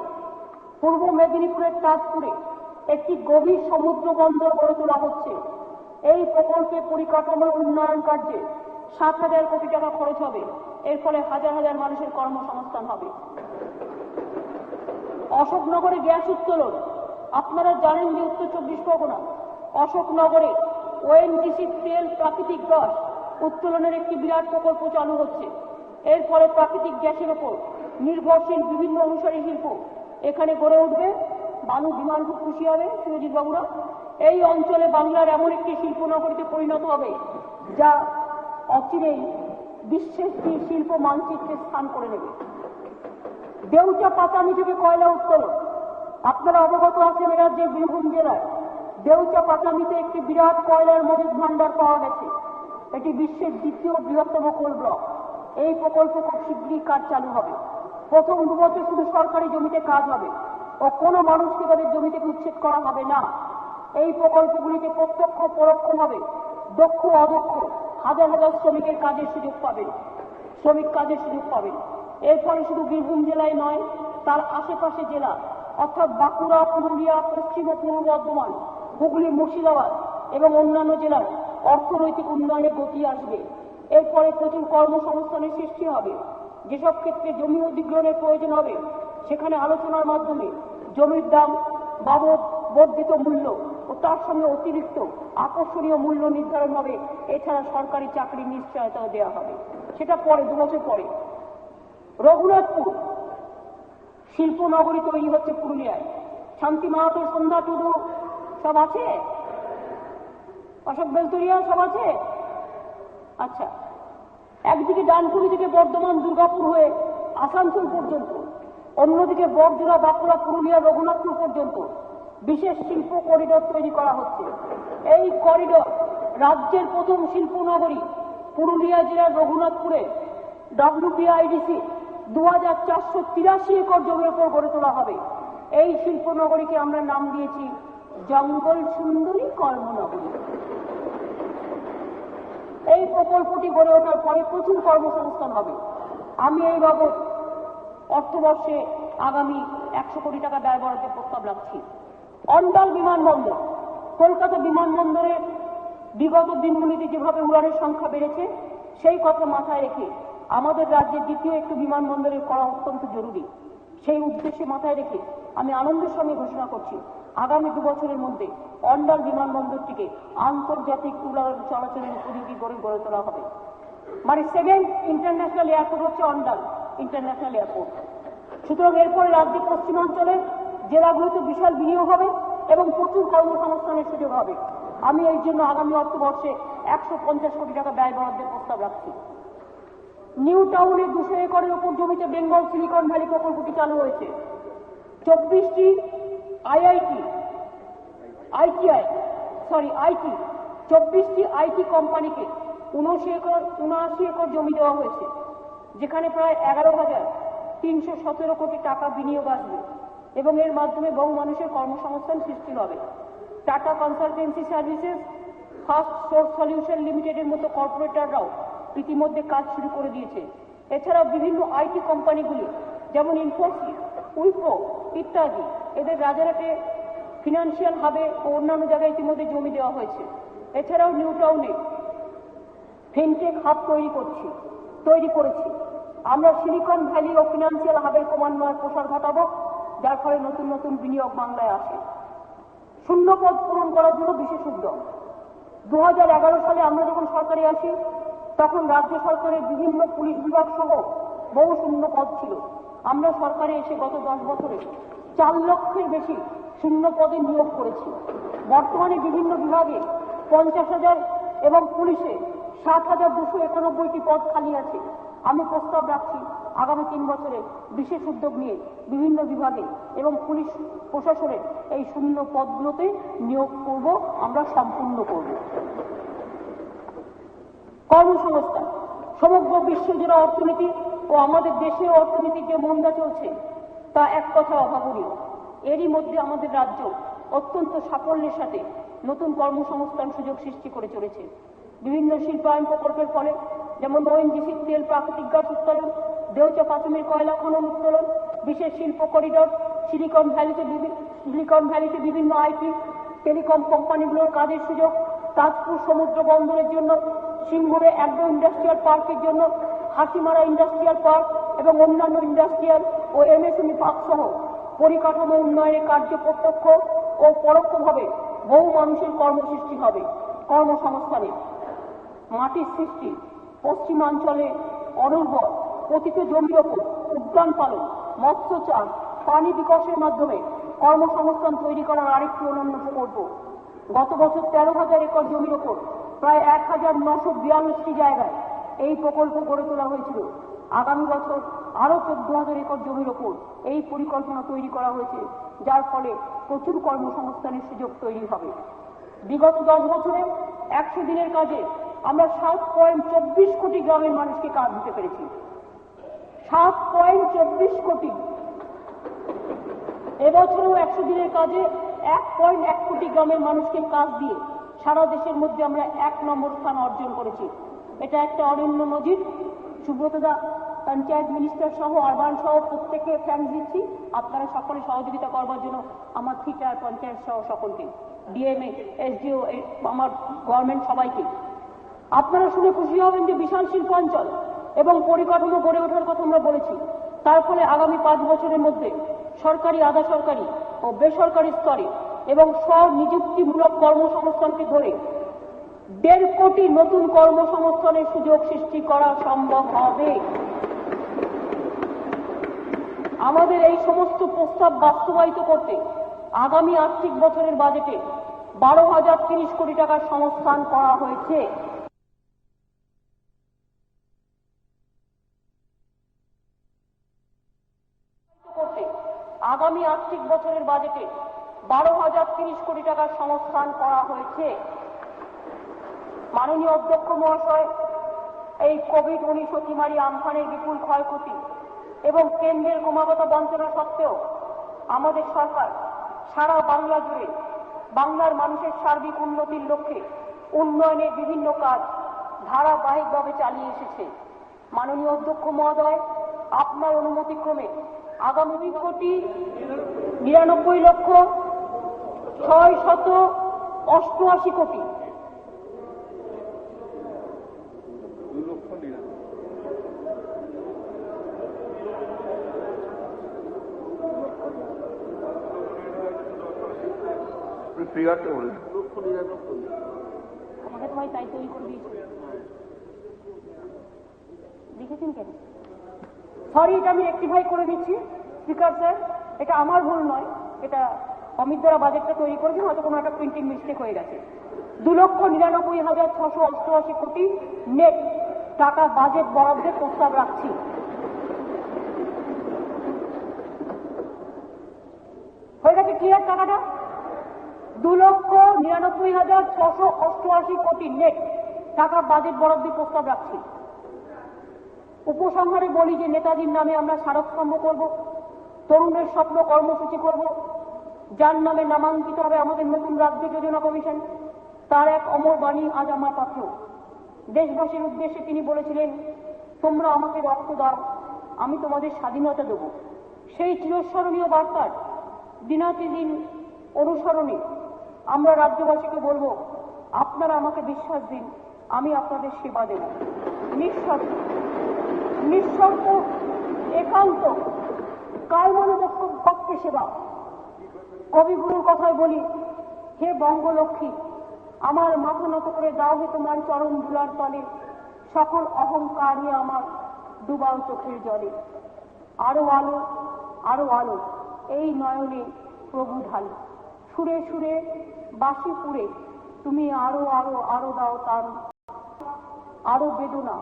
পূর্ব মেদিনীপুরের তাজপুরে একটি গভীর সমুদ্র বন্দর গড়ে তোলা হচ্ছে। এই প্রকল্পে পরিকাঠামো উন্নয়ন কার্যে 7,000 কোটি টাকা খরচ হবে। এর ফলে হাজার হাজার মানুষের কর্মসংস্থান হবে। অশোকনগরে গ্যাস উত্তোলন, আপনারা জানেন যে উত্তর 24 পরগনা অশোকনগরে ওএনজিসি তেল প্রাকৃতিক গ্যাস উত্তোলনের একটি বিরাট প্রকল্প চালু হচ্ছে। এর ফলে প্রাকৃতিক গ্যাসের ওপর নির্ভরশীল বিভিন্ন অনুসারী শিল্প এখানে গড়ে উঠবে। বালু বিমান খুব খুশি হবে সুরজিৎ বাবুরা। এই অঞ্চলে বাংলার এমন একটি শিল্পনগরীতে পরিণত হবে যা অচিরেই বিশ্বের শিল্প মানচিত্রে স্থান করে নেবে। দেউচা পাতামি থেকে কয়লা উত্তোলন, আপনারা অবগত আছেন রাজ্যের বীরভূম জেলায় দেউচা পাতামিতে একটি বিরাট কয়লার মজুদ ভান্ডার পাওয়া গেছে। এটি বিশ্বের দ্বিতীয় বৃহত্তম কোল ব্লক। এই প্রকল্পে খুব শীঘ্রই কাজ চালু হবে। প্রথম 2 বছর শুধু সরকারি জমিতে কাজ হবে ও কোনো মানুষকে তাদের জমি থেকে উচ্ছেদ করা হবে না। এই প্রকল্পগুলিতে প্রত্যক্ষ পরোক্ষভাবে দক্ষ অদক্ষ হাজার হাজার শ্রমিকের কাজের সুযোগ পাবেন। এর ফলে শুধু বীরভূম জেলায় নয়, তার আশেপাশে জেলা অর্থাৎ বাঁকুড়া, পুরুলিয়া, পশ্চিম ও পূর্ব বর্ধমান, হুগলি, মুর্শিদাবাদ এবং অন্যান্য জেলার অর্থনৈতিক উন্নয়নে গতি আসবে। এর ফলে প্রচুর কর্মসংস্থানের সৃষ্টি হবে। যেসব ক্ষেত্রে জমি অধিগ্রহণের প্রয়োজন হবে সেখানে আলোচনার মাধ্যমে জমির দাম বাবদ বর্ধিত মূল্য ও তার সঙ্গে অতিরিক্ত আকর্ষণীয় মূল্য নির্ধারণ হবে। এছাড়া সরকারি চাকরির নিশ্চয়তাও দেওয়া হবে, সেটা পরে 2 বছর পরে। রঘুনাথপুর শিল্পনগরী তৈরি হচ্ছে পুরুলিয়ায়। শান্তি মাহাতো, সন্ধ্যা টুডু সব আছে, অশোক বেলতরিয়া সব আছে। আচ্ছা, একদিকে ডানকুনি থেকে বর্ধমান, দুর্গাপুর হয়ে আসানসোল পর্যন্ত, অন্যদিকে বড়জোড়া, বাঁকুড়া, পুরুলিয়া, রঘুনাথপুর পর্যন্ত বিশেষ শিল্প করিডোর তৈরি করা হচ্ছে। এই করিডোর রাজ্যের প্রথম শিল্পনগরী পুরুলিয়া জেলার রঘুনাথপুরে WPIDC 2483 একর জমির উপর গড়ে তোলা হবে। এই শিল্পনগরীকে আমরা নাম দিয়েছি জঙ্গল সুন্দরী কর্মনগরী। এই প্রকল্পটি গড়ে ওঠার পরে প্রচুর কর্মসংস্থান হবে। আমি এই বাবদ অর্থবর্ষে আগামী 100 কোটি টাকা ব্যয় বরাদ্দের প্রস্তাব রাখছি। অন্ডাল বিমানবন্দর, কলকাতা বিমানবন্দরে বিগত দিনগুলিতে যেভাবে উড়ানের সংখ্যা বেড়েছে সেই কথা মাথায় রেখে আমাদের রাজ্যে দ্বিতীয় একটি বিমানবন্দরের করা অত্যন্ত জরুরি। সেই উদ্দেশ্যে মাথায় রেখে আমি আনন্দের সঙ্গে ঘোষণা করছি আগামী 2 বছরের মধ্যে অন্ডাল বিমানবন্দরটিকে আন্তর্জাতিক উড়ান চলাচলের উপযোগী করে গড়ে তোলা হবে। মানে 7th ইন্টারন্যাশনাল এয়ারপোর্ট হচ্ছে অন্ডাল ইন্টারন্যাশনাল এয়ারপোর্ট। সুতরাং এরপরে রাজ্যের পশ্চিমাঞ্চলে জেলাগুলোতে বিশাল বিনিয়োগ হবে এবং প্রচুর কর্মসংস্থানের সুযোগ হবে। আমি এই জন্য আগামী অর্থবর্ষে 150 কোটি টাকা ব্যয় বরাদ্দের প্রস্তাব রাখছি। নিউ টাউনে 200 একরের উপর জমিতে বেঙ্গল সিলিকন ভ্যালি প্রকল্পটি চালু হয়েছে। 24টি আইটি 24টি আইটি কোম্পানিকে 79 একর জমি দেওয়া হয়েছে, যেখানে প্রায় 11,317 কোটি টাকা বিনিয়োগ আসবে এবং এর মাধ্যমে বহু মানুষের কর্মসংস্থান সৃষ্টি হবে। Tata consultancy services, first source solution লিমিটেডের মতো কর্পোরেটররাও ইতিমধ্যে কাজ শুরু করে দিয়েছে। এছাড়াও বিভিন্ন আইটি কোম্পানিগুলি যেমন ইনফোসিস, উইপ্রো ইত্যাদি এদের রাজারহাটে ফিনান্সিয়াল হাবে ও অন্যান্য জায়গায় ইতিমধ্যে জমি দেওয়া হয়েছে। এছাড়াও নিউ টাউনে ফিনটেক হাব তৈরি করেছি। আমরা সিলিকন ভ্যালি ও ফিনান্সিয়াল হাবের ক্রমান্বয়ে প্রসার ঘটাবো, যার ফলে নতুন নতুন বিনিয়োগ বাংলায় আসে। শূন্য পদ পূরণ করার জন্য বিশেষ উদ্যোগ। 2011 সালে আমরা যখন সরকারে আসি তখন রাজ্য সরকারের বিভিন্ন পুলিশ বিভাগ সহ বহু শূন্য পদ ছিল। আমরা সরকারে এসে গত 10 বছরে 4 লক্ষের বেশি শূন্য পদে নিয়োগ করেছি। বর্তমানে বিভিন্ন বিভাগে 50,000 এবং পুলিশে 7,291টি পদ খালি আছে। আমি প্রস্তাব রাখছি আগামী 3 বছরে বিশেষ উদ্যোগ নিয়ে বিভিন্ন বিভাগে এবং পুলিশ প্রশাসনের এই শূন্য পদগুলোতে নিয়োগ করব, আমরা সম্পূর্ণ করব। কর্মসংস্থান। সমগ্র বিশ্বজুড়ে অর্থনীতি ও আমাদের দেশীয় অর্থনীতির যে মন্দা চলছে তা এক কথা অভাবনীয়। এরই মধ্যে আমাদের রাজ্য অত্যন্ত সাফল্যের সাথে নতুন কর্মসংস্থান সুযোগ সৃষ্টি করে চলেছে। বিভিন্ন শিল্পায়ন প্রকল্পের ফলে যেমন ওএনজিসি তেল, প্রাকৃতিক গ্যাস উৎপাদন, দেওচা পাচমের কয়লা খনন উত্তোলন, বিশেষ শিল্প করিডর, সিলিকন ভ্যালিতে বিভিন্ন আইটি টেলিকম কোম্পানিগুলোর কাজের সুযোগ, তাজপুর সমুদ্র বন্দরের জন্য, সিঙ্গুরে অ্যাগ্রো ইন্ডাস্ট্রিয়াল পার্কের জন্য, হাসিমারা ইন্ডাস্ট্রিয়াল পার্ক এবং অন্যান্য ইন্ডাস্ট্রিয়াল ও এমএসএমই পার্ক সহ পরিকাঠামো উন্নয়নের কার্য প্রত্যক্ষ ও পরোক্ষভাবে বহু মানুষের কর্মসৃষ্টি হবে। কর্মসংস্থানে মাটির সৃষ্টি, পশ্চিমাঞ্চলে অনুর্বর পতিত জমির ওপর উদ্যান পালন, মৎস্য চাষ, পানি বিকাশের মাধ্যমে কর্মসংস্থান তৈরি করার আরেকটি অনন্য প্রকল্প। গত বছর 13,000 একর জমির ওপর প্রায় 1,942টি জায়গায় এই প্রকল্প গড়ে তোলা হয়েছিল। আগামী বছর আরো 14,000 একর জমির ওপর এই পরিকল্পনা তৈরি করা হয়েছে, যার ফলে প্রচুর কর্মসংস্থানের সুযোগ তৈরি হবে। বিগত 10 বছরে 100 দিনের কাজে আমরা 7.24 কোটি গ্রামের মানুষকে কাজ দিতে পেরেছি। 7.24 কোটি। এবছরও 100 দিনের কাজে 1.1 কোটি গ্রামের মানুষকে কাজ দিয়ে সারা দেশের মধ্যে আমরা 1 নম্বর স্থান অর্জন করেছি। এটা একটা অনন্য নজির। সুব্রতদা, পঞ্চায়েত মিনিস্টার সহ আরবান সহ প্রত্যেককে থ্যাঙ্কস দিচ্ছি। আপনারা সকলে সহযোগিতা করবার জন্য আমার থিটার পঞ্চায়েত সহ সকলকে, ডিএমএ, এসডিও, আমার গভর্নমেন্ট সবাইকে। আপনারা শুনে খুশি হবেন যে বিশাল শিল্পাঞ্চল এবং পরিকাঠামো গড়ে ওঠার কথা আমরা বলেছি। তার ফলে আগামী 5 বছরের মধ্যে সরকারি, আধা সরকারি ও বেসরকারি স্তরে এবং স্বনিযুক্তিমূলক কর্মসংস্থানকে ধরে 1.5 কোটি নতুন কর্মসংস্থানের সুযোগ সৃষ্টি করা সম্ভব হবে। আমাদের এই সমস্ত প্রস্তাব বাস্তবায়িত করতে আগামী আর্থিক বছরের বাজেটে 12,030 কোটি টাকার সংস্থান করা হয়েছে। আগামী আর্থিক বছরের বাজেটে 12,030 কোটি টাকার সংস্থান করা হয়েছে। মাননীয় অধ্যক্ষ মহাশয়, এই কোভিড-19 অতিমারী আমফানের বিপুল ক্ষয়ক্ষতি এবং কেন্দ্রের ক্রমাগত বঞ্চনা সত্ত্বেও আমাদের সরকার সারা বাংলা জুড়ে বাংলার মানুষের সার্বিক উন্নতির লক্ষ্যে উন্নয়নের বিভিন্ন কাজ ধারাবাহিকভাবে চালিয়ে এসেছে। মাননীয় অধ্যক্ষ মহোদয়, আপনার অনুমতিক্রমে আগামী 2,99,688 কোটি ফিগারটা বললেন। আমাকে তোমায় তাই তৈরি করে দিয়েছে, দেখেছেন কেন? সরি, এটা আমি রেক্টিফাই করে দিচ্ছি স্পিকার স্যার, এটা আমার ভুল নয়, এটা অমিত দ্বারা বাজেটটা তৈরি করেছেন, হয়তো কোনো একটা প্রিন্টিং মিস্টেক হয়ে গেছে। 2,99,688 কোটি নেট টাকা বাজেট বরাদ্দের প্রস্তাব রাখছি। হয়ে গেছে ক্লিয়ার? টাকাটা 2,99,688 কোটি নেট টাকা বাজেট বরাদ্দের প্রস্তাব রাখছি। উপসংহারে বলি যে নেতাজির নামে আমরা স্মারকস্তম্ভ করব, তরুণের স্বপ্ন কর্মসূচি করব, যার নামে নামাঙ্কিত হবে আমাদের নতুন রাজ্য যোজনা কমিশন। তার এক অমর বাণী আজ আমার পাত্র। দেশবাসীর উদ্দেশ্যে তিনি বলেছিলেন, তোমরা আমাকে রক্ত দাও, আমি তোমাদের স্বাধীনতা দেব। সেই চিরস্মরণীয় বার্তার দিনাতিদিন অনুসরণে আমরা রাজ্যবাসীকে বলবো, আপনারা আমাকে বিশ্বাস দিন, আমি আপনাদের সেবা দেব। নিঃশর্ত, নিঃশর্ত, একান্ত, কায়মনোপক্ষ ভক্তি সেবা। কবিগুরুর কথায় বলি, হে বঙ্গলক্ষ্মী, আমার মাথা নত করে দাও হে তোমার চরণ ধুলার তলে, সকল অহংকার নিয়ে আমার ডুবাও চোখের জলে। আরো আলো, আরো আলো, এই নয়নে প্রভু ঢালো। সুরে সুরে বাঁশি পুরে তুমি আরো আরো আরো দাও তার, আরো বেদনা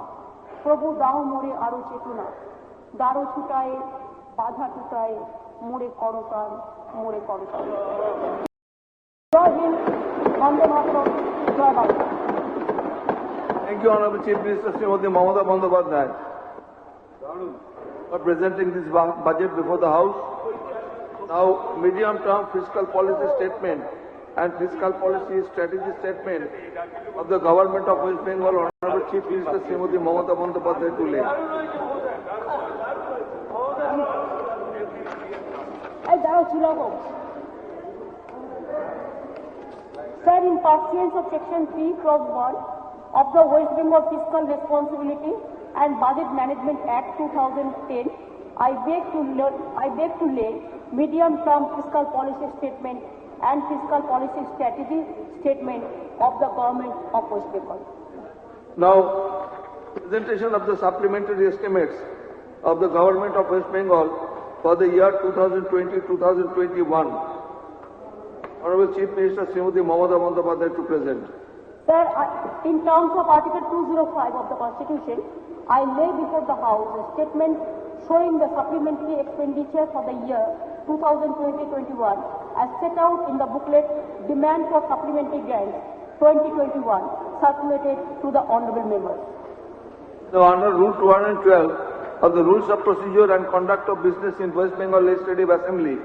প্রভু দাও মোরে আরো চেতনা। দারো ছুটায়ে বাধা টুটায়ে মোরে করতাল, মোরে করতাল। জয় হিন্দ, বন্দে মাতরম, জয় Bangla. Thank you, Honorable Chief Minister Srimati Mamata Bandyopadhyay, for presenting this budget before the House. Now, medium-term fiscal policy statement and fiscal policy strategy statement of the Government of West Bengal, Honorable Chief Minister Srimati Mamata Bandyopadhyay to lay. Sir, in pursuance of Section 3(1) of the West Bengal Fiscal Responsibility and Budget Management Act 2010, I beg to lay medium-term fiscal policy statement and fiscal policy strategy statement of the Government of West Bengal. Now, presentation of the supplementary estimates of the Government of West Bengal for the year 2020-2021. Honorable Chief Minister Srimati Mamata Bandyopadhyay to present. Sir, in terms of Article 205 of the Constitution, I lay before the House a statement showing the supplementary expenditure for the year 2020-21 as set out in the booklet Demand for Supplementary Grants 2021 circulated to the honourable members. Now, under Rule 212 of the Rules of Procedure and Conduct of Business in West Bengal Legislative Assembly,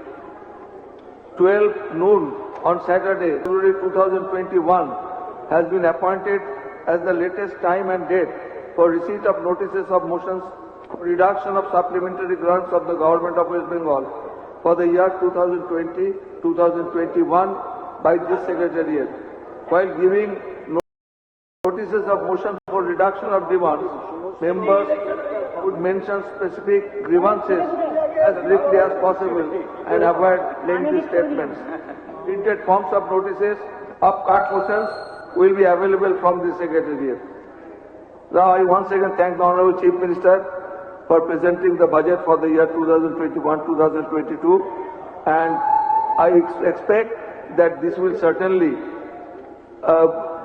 12 noon on Saturday, February 2021, has been appointed as the latest time and date for receipt of notices of motions for reduction of supplementary grants of the Government of West Bengal for the year 2020-2021 by this Secretariat. While giving notices of motion for reduction of demands, members would mention specific grievances as briefly as possible and avoid lengthy statements. Printed forms of notices of cut motions will be available from the Secretariat. Now, I once again thank the Honourable Chief Minister for presenting the budget for the year 2021-2022, and I expect that this will certainly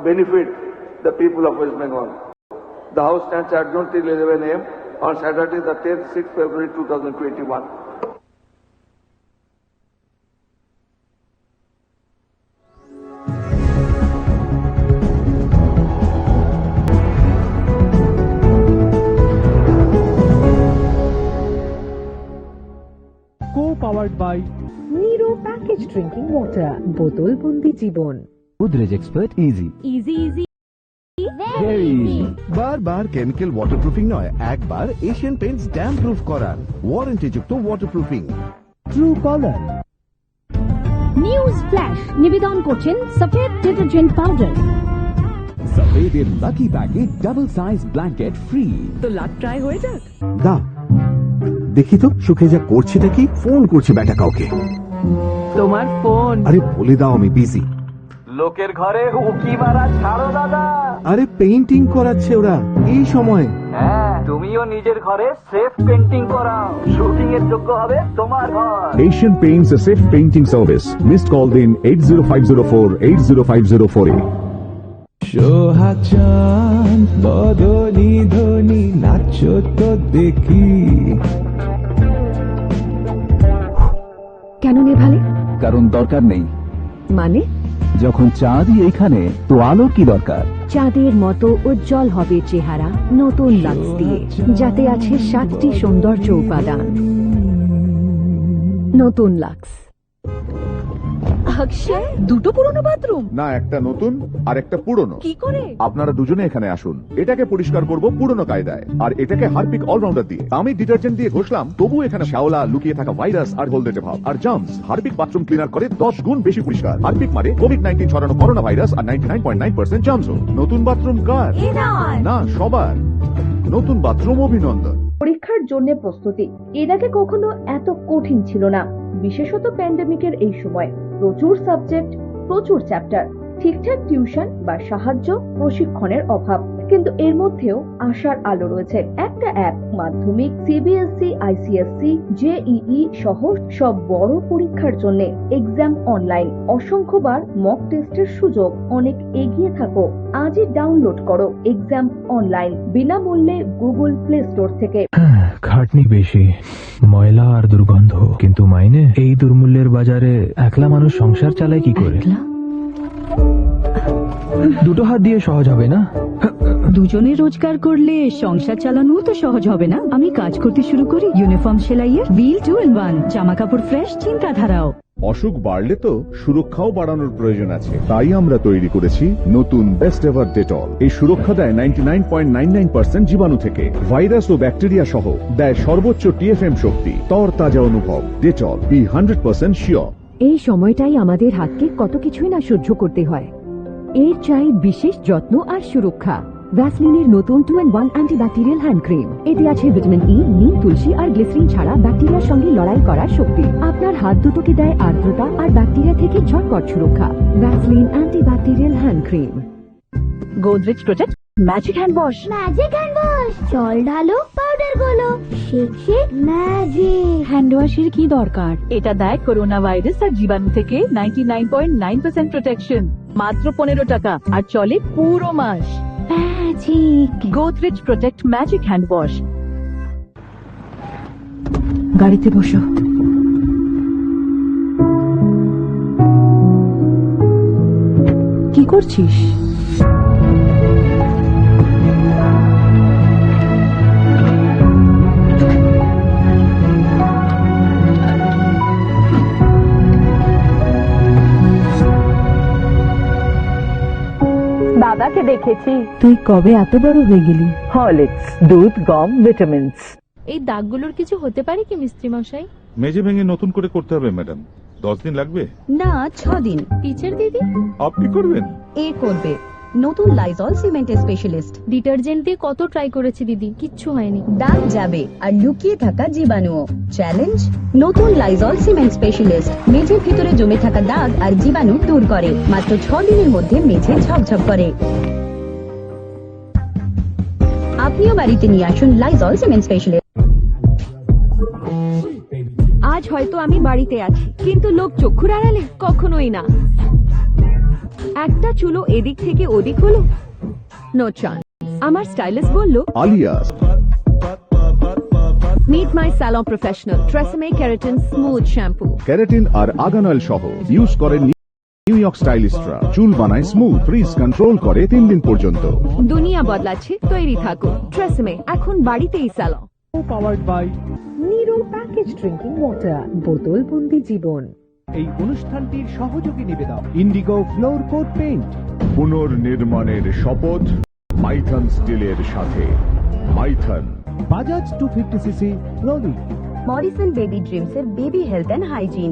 benefit the people of West Bengal. The House stands adjourned till 11 a.m. on Saturday, the 10th, 6th February 2021. Co-powered by Nero Packaged Drinking Water, বোতল বন্দি জীবন। Godrej Expert Easy, very easy। বারবার chemical waterproofing নয়, একবার Asian Paints dam proof করান, warranty যুক্ত waterproofing. Truecaller, news flash নিবেদন করছেন Safed detergent powder. সফেদের লাকি ব্যাগে ডাবল সাইজ ব্ল্যাঙ্কেট ফ্রি। তো লাক ট্রাই হয়ে যাক। দা দেখি তো সুখে যা করছেটা কি। ফোন করছি বেটা কাউকে। তোমার ফোন। আরে বলে দাও আমি বিজি। লোকের ঘরে উকি মারা ছাড়ো দাদা। আরে পেইন্টিং করাচ্ছে ওরা এই সময়। হ্যাঁ, তুমিও নিজের ঘরে সেফ পেন্টিং করাও, শুটিং এর যোগ্য হবে তোমার ঘর। Asian Paints a safe painting service. Missed call in 80504 80504. সোহাগ চাঁদ বদনি ধ্বনি নাচো তো দেখি। কেন নেভালে? কারণ দরকার নেই। মানে? যখন চাঁদই এইখানে তো আলোর কি দরকার? চাঁদের মতো উজ্জ্বল হবে চেহারা নতুন লাক্স দিয়ে, যাতে আছে 7টি সৌন্দর্য উপাদান। নতুন লাক্স। অক্ষয়, দুটো পুরনো বাথরুম? না, একটা নতুন আর একটা পুরনো। কি করে? আপনারা দুজনে এখানে আসুন, এটাকে পরিষ্কার করব পুরনো কায়দায়, আর এটাকে হারপিক অলরাউন্ডার দিয়ে। আমি ডিটারজেন্ট দিয়ে ঘষলাম, তবু এখানে শ্যাওলা, লুকিয়ে থাকা ভাইরাস আর হলদেটে ভাব আর জার্মস। হারপিক বাথরুম ক্লিনার করে 10 গুণ বেশি পরিষ্কার। হারপিক মানে কোভিড-19 ছড়ানো করোনা ভাইরাস আর 99.9% জার্মস। নতুন বাথরুম কার? না, সবার। নতুন বাথরুম অভিনন্দন। পরীক্ষার জন্য প্রস্তুতি এর আগে কখনো এত কঠিন ছিল না, বিশেষত প্যান্ডেমিকের এই সময়। প্রচুর সাবজেক্ট, প্রচুর চ্যাপ্টার, ঠিকঠাক টিউশন বা সাহায্য প্রশিক্ষণের অভাব। কিন্তু এর মধ্যেও আশার আলো রয়েছে। একটা অ্যাপ, মাধ্যমিক, সিবিএসসি, আইসিএসসি, জেইই সহ সব বড় পরীক্ষার জন্য এক্সাম অনলাইন। অসংখ্যবার মক টেস্টের সুযোগ। অনেক এগিয়ে থাকো, আজই ডাউনলোড করো এক্সাম অনলাইন বিনামূল্যে গুগল প্লে স্টোর থেকে। খাটনি বেশি, ময়লা আর দুর্গন্ধ, কিন্তু মাইনে? এই দুর্মূল্যের বাজারে একলা মানুষ সংসার চালায় কি করে? দুটো হাত দিয়ে সহজ হবে না। দুজনে রোজগার করলে সংসার চালানো তো সহজ হবে না। আমি কাজ করতে শুরু করি ইউনিফর্ম সেলাইয়ের। বিল 2 in 1, জামা কাপড় ফ্রেশ, চিন্তাধারাও। অসুখ বাড়লে তো সুরক্ষাও বাড়ানোর প্রয়োজন আছে, তাই আমরা তৈরি করেছি নতুন বেস্ট এভার ডেটল। এই সুরক্ষা দেয় 99.99% জীবাণু থেকে, ভাইরাস ও ব্যাকটেরিয়া সহ, দেয় সর্বোচ্চ টিএফএম শক্তি, তরতাজা অনুভব। Dettol, be 100% sure. এই সময়টাই আমাদের হাতকে কত কিছুই না সহ্য করতে হয়। এর চাই বিশেষ যত্ন আর সুরক্ষা। ভ্যাসলিনের নতুন 2 in 1 অ্যান্টিব্যাকটেরিয়াল হ্যান্ড ক্রিম। এতে আছে ভিটামিন ই, নিম, তুলসী আর গ্লিসারিন ছাড়া ব্যাকটেরিয়ার সঙ্গে লড়াই করার শক্তি। আপনার হাত দুটোকে দেয় আর্দ্রতা আর ব্যাকটেরিয়া থেকে ঝটপট সুরক্ষা। Vaseline antibacterial hand cream. Godrej protect magic hand wash. Magic hand wash, জল ঢালো, পাউডার গুলো, শেক শেক ম্যাজিক হ্যান্ড ওয়াশের কি দরকার? এটা দেয় করোনা ভাইরাস আর জীবাণু থেকে 99.9% প্রোটেকশন। মাত্র 15 টাকা আর চলে পুরো মাস। Magic Godrej protect magic hand wash. গাড়িতে বসো। কি করছিস? দাদাকে দেখেছি। তুই কবে এত বড় হয়ে গেলি? হরলিক্স, দুধ, গম, ভিটামিনস। এই দাগগুলোর কিছু হতে পারে কি মিস্ত্রি মশাই? মেজে ভেঙে নতুন করে করতে হবে ম্যাডাম। 10 দিন লাগবে? না, 6 দিন। টিচার দিদি? আপনি করবেন? এ করবে। নতুন লাইজল সিমেন্টের স্পেশালিস্ট। ডিটারজেন্ট দিয়ে কত ট্রাই করেছি দিদি, কিচ্ছু হয়নি। দাগ যাবে আর লুকিয়ে থাকা জীবাণুও। চ্যালেঞ্জ নতুন লাইজল সিমেন্ট স্পেশালিস্ট। মেঝের ভিতরে জমে থাকা দাগ আর জীবাণু দূর করে। মাত্র 6 দিনের মধ্যে মেঝে ঝকঝক করে। আপনিও বাড়িতে নিয়ে আসুন লাইজল সিমেন্ট স্পেশালিস্ট। আজ হয়তো আমি বাড়িতে আছি, কিন্তু লোক চক্ষুর আড়ালে কখনোই না। একটা চুলো এদিক থেকে ওদিক হলো, নো চান্স। আমার স্টাইলিস্ট বলল, always meet my salon professional TRESemme keratin smooth shampoo. Keratin আর আর্গান অয়েল সহ ইউজ করেন নিউ ইয়র্ক স্টাইলিস্টরা। চুল বানায় স্মুথ, ফ্রিজ কন্ট্রোল করে 3 দিন পর্যন্ত। দুনিয়া বদলাচ্ছে, তৈরি থাকো। ট্রেসেমে এখন বাড়িতেই salon. Powered by Niro package drinking water, বোতল বন্দি জীবন। এই অনুষ্ঠানটির সহযোগী নিবেদক ইন্ডিগো ফ্লোর কোট পেইন্ট। পুনর্নির্মাণের শপথ মাইথন স্টিলের সাথে। মাইথন, বাজাজ 250cc রোলি, মরিসন বেবি ড্রিমস এর বেবি হেলথ এন্ড হাইজিন।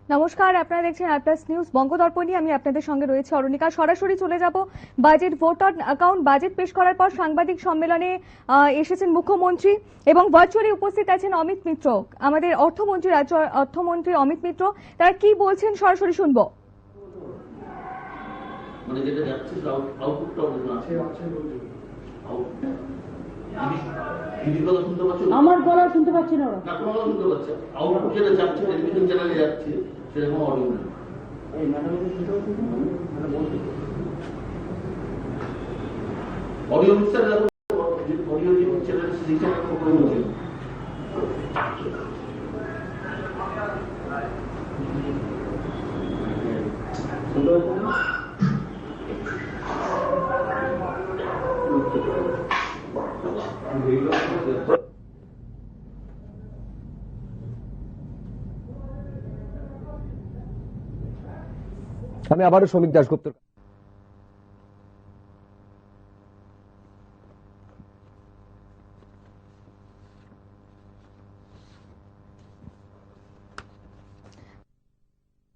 নমস্কার। নমস্কার, আপনারা দেখছেন আইপ্লাস নিউজ বঙ্গদর্পণী। আমি আপনাদের সঙ্গে রয়েছে অরুণিকা। সরাসরি চলে যাব budget vote on account. Budget পেশ করার পর সাংবাদিক সম্মেলনে এসেছেন মুখ্যমন্ত্রী এবং ভার্চুয়ালি উপস্থিত আছেন অমিত মিত্র, আমাদের অর্থমন্ত্রী, রাজ্য অর্থমন্ত্রী অমিত মিত্র। তারা কি বলছেন সরাসরি শুনবো। আমার গলা শুনতে পাচ্ছি না, ওরা আউটপুট যেটা যাচ্ছে টেলিভিশন চ্যানেলে যাচ্ছে সেরকম অডিও নেই। Audio mixer audio channel system করে বলছি। আমি আবারও শ্রমিক দাশগুপ্ত।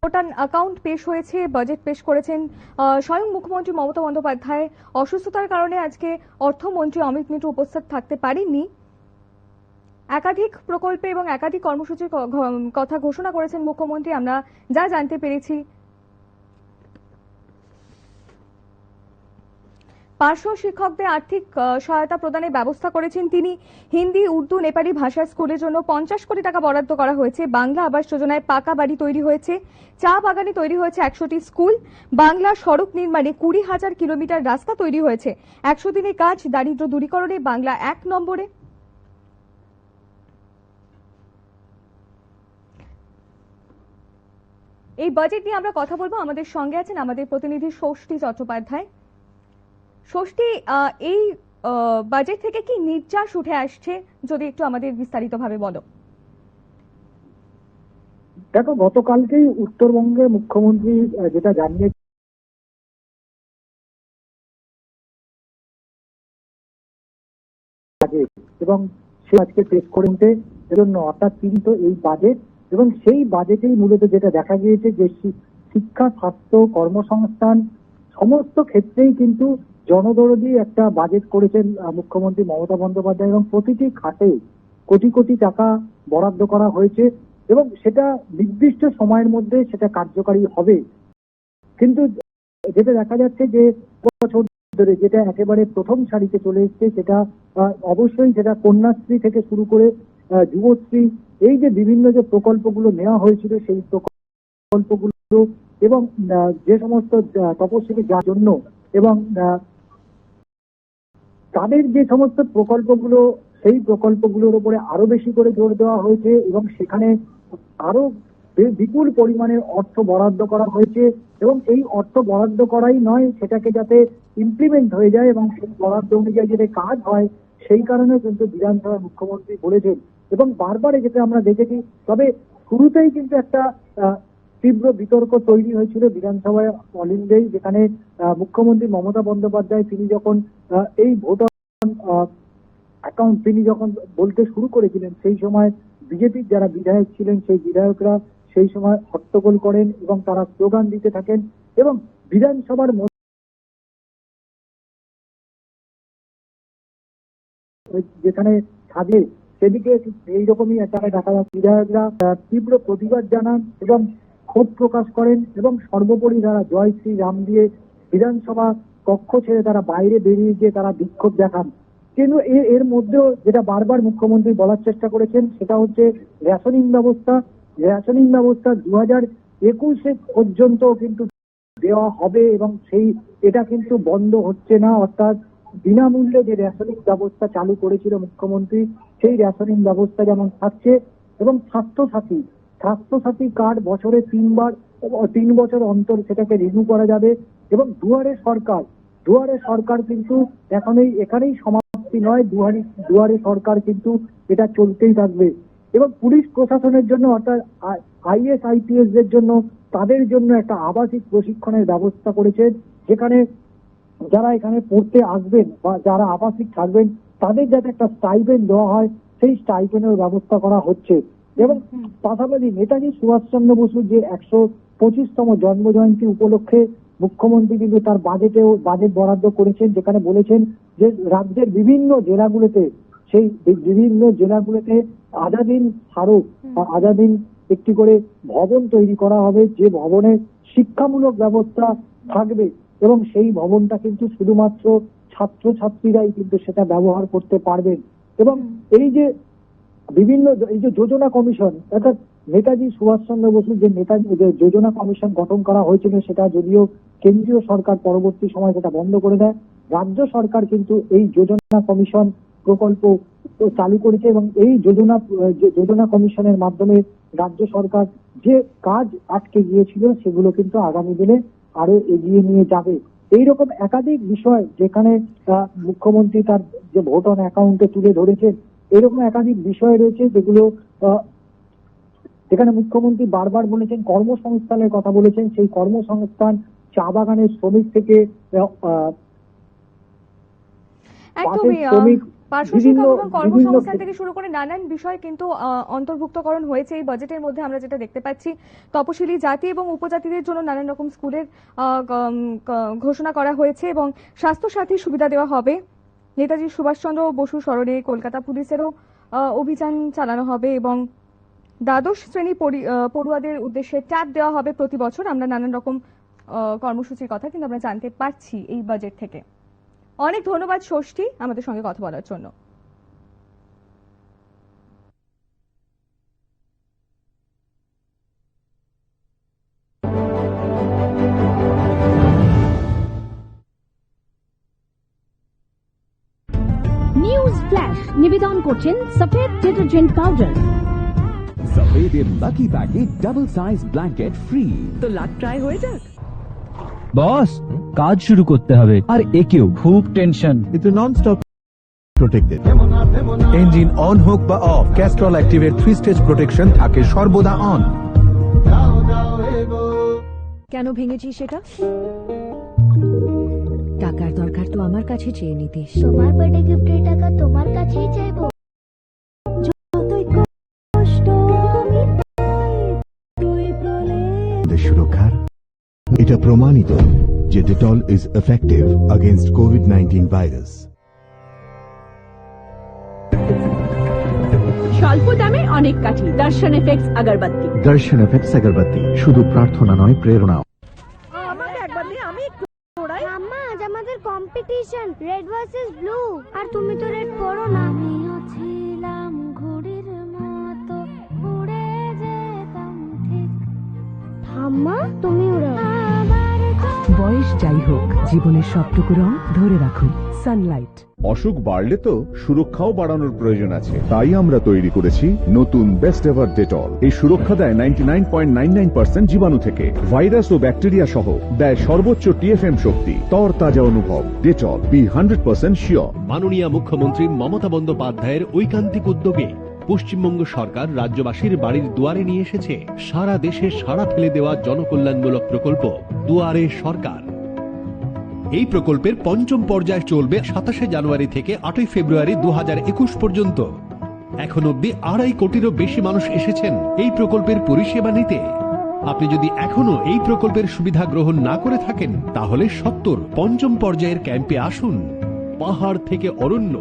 ভোটার অ্যাকাউন্ট পেশ হয়েছে, বাজেট পেশ করেছেন স্বয়ং মুখ্যমন্ত্রী মমতা বন্দ্যোপাধ্যায়। অসুস্থতার কারণে আজকে অর্থমন্ত্রী অমিত মিত্র উপস্থিত থাকতে পারেননি। একাধিক প্রকল্পে এবং একাধিক কর্মসূচির কথা ঘোষণা করেছেন মুখ্যমন্ত্রী, আমরা যা জানতে পেরেছি। পার্শ্ব শিক্ষকদের আর্থিক সহায়তা প্রদানের ব্যবস্থা করেছেন তিনি। হিন্দি, উর্দু, নেপালি ভাষার স্কুলের জন্য 50 কোটি টাকা বরাদ্দ করা হয়েছে। বাংলা আবাস যোজনায় পাকা বাড়ি তৈরি হয়েছে। চা বাগানে তৈরি হয়েছে 100টি স্কুল। বাংলা সড়ক নির্মাণে 20,000 কিলোমিটার রাস্তা তৈরি হয়েছে। 100 দিনের কাজ দারিদ্র্য দূরীকরণে বাংলা 1 নম্বরে। এই বাজেট নিয়ে আমরা কথা বলবো। আমাদের সঙ্গে আছেন আমাদের প্রতিনিধি ষষ্ঠী চট্টোপাধ্যায়। ষষ্ঠী, এই বাজেট থেকে কি নির্যাস উঠে আসছে, যদি একটু আমাদের বিস্তারিতভাবে বলো। দেখো, গতকালকেই উত্তরবঙ্গে মুখ্যমন্ত্রী যেটা জানিয়ে এবং সে আজকে পেশ করতে এজন্য অর্থাৎ কিন্তু এই বাজেট এবং সেই বাজেটেই মূলত যেটা দেখা গিয়েছে যে শিক্ষা, স্বাস্থ্য, কর্মসংস্থান সমস্ত ক্ষেত্রেই কিন্তু জনদরদি একটা বাজেট করেছেন মুখ্যমন্ত্রী মমতা বন্দ্যোপাধ্যায় এবং প্রতিটি খাতে কোটি কোটি টাকা বরাদ্দ করা হয়েছে এবং সেটা নির্দিষ্ট সময়ের মধ্যে সেটা কার্যকারী হবে। কিন্তু যেটা দেখা যাচ্ছে যে বছর ধরে যেটা একেবারে প্রথম সারিতে চলে এসছে সেটা অবশ্যই যেটা কন্যাশ্রী থেকে শুরু করে যুবশ্রী, এই যে বিভিন্ন যে প্রকল্পগুলো নেওয়া হয়েছিল সেই প্রকল্পগুলো এবং যে সমস্ত তপশিলি যার জন্য এবং তাদের যে সমস্ত প্রকল্পগুলো সেই প্রকল্পগুলোর উপরে আরো বেশি করে জোর দেওয়া হয়েছে এবং সেখানে আরো বিপুল পরিমাণে অর্থ বরাদ্দ করা হয়েছে এবং এই অর্থ বরাদ্দ করাই নয়, সেটাকে যাতে ইমপ্লিমেন্ট হয়ে যায় এবং সেই বরাদ্দ অনুযায়ী যাতে কাজ হয় সেই কারণে কিন্তু বিধানসভার মুখ্যমন্ত্রী বলেছেন এবং বারবার যেটা আমরা দেখেছি। তবে শুরুতেই কিন্তু একটা তীব্র বিতর্ক তৈরি হয়েছিল বিধানসভায় অল ইন্ডিয়ায়, যেখানে মুখ্যমন্ত্রী মমতা বন্দ্যোপাধ্যায় তিনি যখন এই ভোটার অ্যাকাউন্ট তিনি যখন বলতে শুরু করেছিলেন সেই সময় বিজেপির যারা বিধায়ক ছিলেন সেই বিধায়করা সেই সময় হট্টগোল করেন এবং তারা স্লোগান দিতে থাকেন এবং বিধানসভার যেখানে থাকে সেদিকে এইরকমই একটা দেখা যাচ্ছে। বিধায়করা তীব্র প্রতিবাদ জানান এবং ক্ষোভ প্রকাশ করেন এবং সর্বোপরি তারা জয় শ্রী রাম দিয়ে বিধানসভা কক্ষ ছেড়ে তারা বাইরে বেরিয়ে গিয়ে তারা বিক্ষোভ দেখান। কিন্তু এর মধ্যেও যেটা বারবার মুখ্যমন্ত্রী বলার চেষ্টা করেছেন সেটা হচ্ছে রেশনিং ব্যবস্থা 2021 পর্যন্ত কিন্তু দেওয়া হবে এবং এটা কিন্তু বন্ধ হচ্ছে না। অর্থাৎ বিনামূল্যে যে রেশনিং ব্যবস্থা চালু করেছিল মুখ্যমন্ত্রী সেই রেশনিং ব্যবস্থা যেমন থাকছে এবং স্বাস্থ্যসাথী কার্ড বছরে 3 বছর অন্তর সেটাকে রিনিউ করা যাবে এবং দুয়ারে সরকার কিন্তু এখানেই সমাপ্তি নয়, দুয়ারে সরকার কিন্তু এটা চলতেই থাকবে এবং পুলিশ প্রশাসনের জন্য অর্থাৎ IAS IPS দের জন্য তাদের জন্য একটা আবাসিক প্রশিক্ষণের ব্যবস্থা করেছেন, যেখানে যারা এখানে পড়তে আসবেন বা যারা আবাসিক থাকবেন তাদের যাতে একটা স্টাইপেন্ড দেওয়া হয় সেই স্টাইপেন্ডের ব্যবস্থা করা হচ্ছে এবং পাশাপাশি নেতাজি সুভাষচন্দ্র বসুর যে 125তম জন্ম জয়ন্তী উপলক্ষে মুখ্যমন্ত্রী কিন্তু তার বাজেট বরাদ্দ করেছেন, যেখানে বলেছেন যে রাজ্যের বিভিন্ন জেলাগুলোতে আজাদিন স্মারক আজাদিন একটি করে ভবন তৈরি করা হবে, যে ভবনে শিক্ষামূলক ব্যবস্থা থাকবে এবং সেই ভবনটা কিন্তু শুধুমাত্র ছাত্রছাত্রীরাই কিন্তু সেটা ব্যবহার করতে পারবেন। এবং এই যে যোজনা কমিশন, অর্থাৎ নেতাজি সুভাষচন্দ্র বসুর যে যোজনা কমিশন গঠন করা হয়েছিল, সেটা যদিও কেন্দ্রীয় সরকার পরবর্তী সময় সেটা বন্ধ করে দেয়, রাজ্য সরকার কিন্তু এই যোজনা কমিশন প্রকল্প চালু করেছে এবং এই যোজনা কমিশনের মাধ্যমে রাজ্য সরকার যে কাজ আটকে গিয়েছিল সেগুলো কিন্তু আগামী দিনে আরো এগিয়ে নিয়ে যাবে। এইরকম একাধিক বিষয় যেখানে মুখ্যমন্ত্রী তার যে ভোট অন অ্যাকাউন্টে তুলে ধরেছেন, এরকম একাধিক বিষয় রয়েছে যেখানে মুখ্যমন্ত্রী বারবার বলেছেন, কর্মসংস্থানের কথা বলেছেন। সেই কর্মসংস্থান চা বাগানের শ্রমিক থেকে পার্শ্ব শিক্ষক এবং কর্মসংস্থান থেকে শুরু করে নানান বিষয় কিন্তু অন্তর্ভুক্তকরণ হয়েছে এই বাজেটের মধ্যে। আমরা যেটা দেখতে পাচ্ছি, তপশিলি জাতি এবং উপজাতিদের জন্য নানান রকম স্কুলের ঘোষণা করা হয়েছে এবং স্বাস্থ্যসাথী সুবিধা দেওয়া হবে। নেতাজি সুভাষচন্দ্র বসু স্মরণে কলকাতা পুলিশেরও অভিযান চালানো হবে এবং দ্বাদশ শ্রেণী পড়ুয়াদের উদ্দেশ্যে ট্যাব দেওয়া হবে প্রতি বছর। আমরা নানান রকম কর্মসূচির কথা কিন্তু আমরা জানতে পারছি এই বাজেট থেকে। অনেক ধন্যবাদ ষষ্ঠী আমাদের সঙ্গে কথা বলার জন্য। নিউজ ফ্ল্যাশ নিবেদন করছেন সফেদ ডিটারজেন্ট পাউডার। সফেদের লাকি প্যাকে ডাবল সাইজ ব্ল্যাঙ্কেট ফ্রি। তো লাক ট্রাই হয়ে যাক। বস, কাজ শুরু করতে হবে আর একেও খুব টেনশন। কিন্তু non stop protected. Engine on হোক বা অফ, ক্যাস্ট্রল অ্যাক্টিভের 3 স্টেজ প্রোটেকশন থাকে সর্বদা অন। কেন ভেঙেছি সেটা? টাকার দরকার তো আমার কাছে চেয়ে নিতিস। তোমার বার্থডে গিফটের টাকা তোমার কাছেই চাইবো। যতই কষ্ট সুরক্ষার এটা প্রমাণিত যে Dettol is effective against COVID-19 virus. স্বল্প দামে অনেক কাঠি। দর্শন এফেক্টস আগরবাতি। দর্শন এফেক্টস আগরবাতি শুধু প্রার্থনা নয়, প্রেরণা। আমাকে একবার দিয়ে আমি একটু ওড়াই। আম্মা, আজ আমাদের কম্পিটিশন রেড ভার্সেস ব্লু, আর তুমি তো রেড পরো না। আমিও ছিলাম ঘুড়ির মতো উড়ে যেতাম ঠিক। আম্মা, তুমি উড়াও। বয়স যাই হোক, জীবনের সবটুকু রং ধরে রাখুন সানলাইট। অসুখ বাড়লে তো সুরক্ষাও বাড়ানোর প্রয়োজন আছে, তাই আমরা তৈরি করেছি নতুন বেস্ট এভার ডেটল। এই সুরক্ষা দেয় 99.99% জীবাণু থেকে, ভাইরাস ও ব্যাকটেরিয়া সহ, দেয় সর্বোচ্চ টিএফএম শক্তি, তরতাজা অনুভব। Dettol, be 100% sure. মাননীয় মুখ্যমন্ত্রী মমতা বন্দ্যোপাধ্যায়ের ঐকান্তিক উদ্যোগে পশ্চিমবঙ্গ সরকার রাজ্যবাসীর বাড়ির দুয়ারে নিয়ে এসেছে সারা দেশে সাড়া ফেলে দেওয়া জনকল্যাণমূলক প্রকল্প দুয়ারে সরকার। এই প্রকল্পের পঞ্চম পর্যায় চলবে 27 জানুয়ারি থেকে 8 ফেব্রুয়ারি 2021 পর্যন্ত। এখন অব্দি 2.5 কোটিরও বেশি মানুষ এসেছেন এই প্রকল্পের পরিষেবা নিতে। আপনি যদি এখনো এই প্রকল্পের সুবিধা গ্রহণ না করে থাকেন, তাহলে 70 পঞ্চম পর্যায়ের ক্যাম্পে আসুন। পাহাড় থেকে অরণ্য,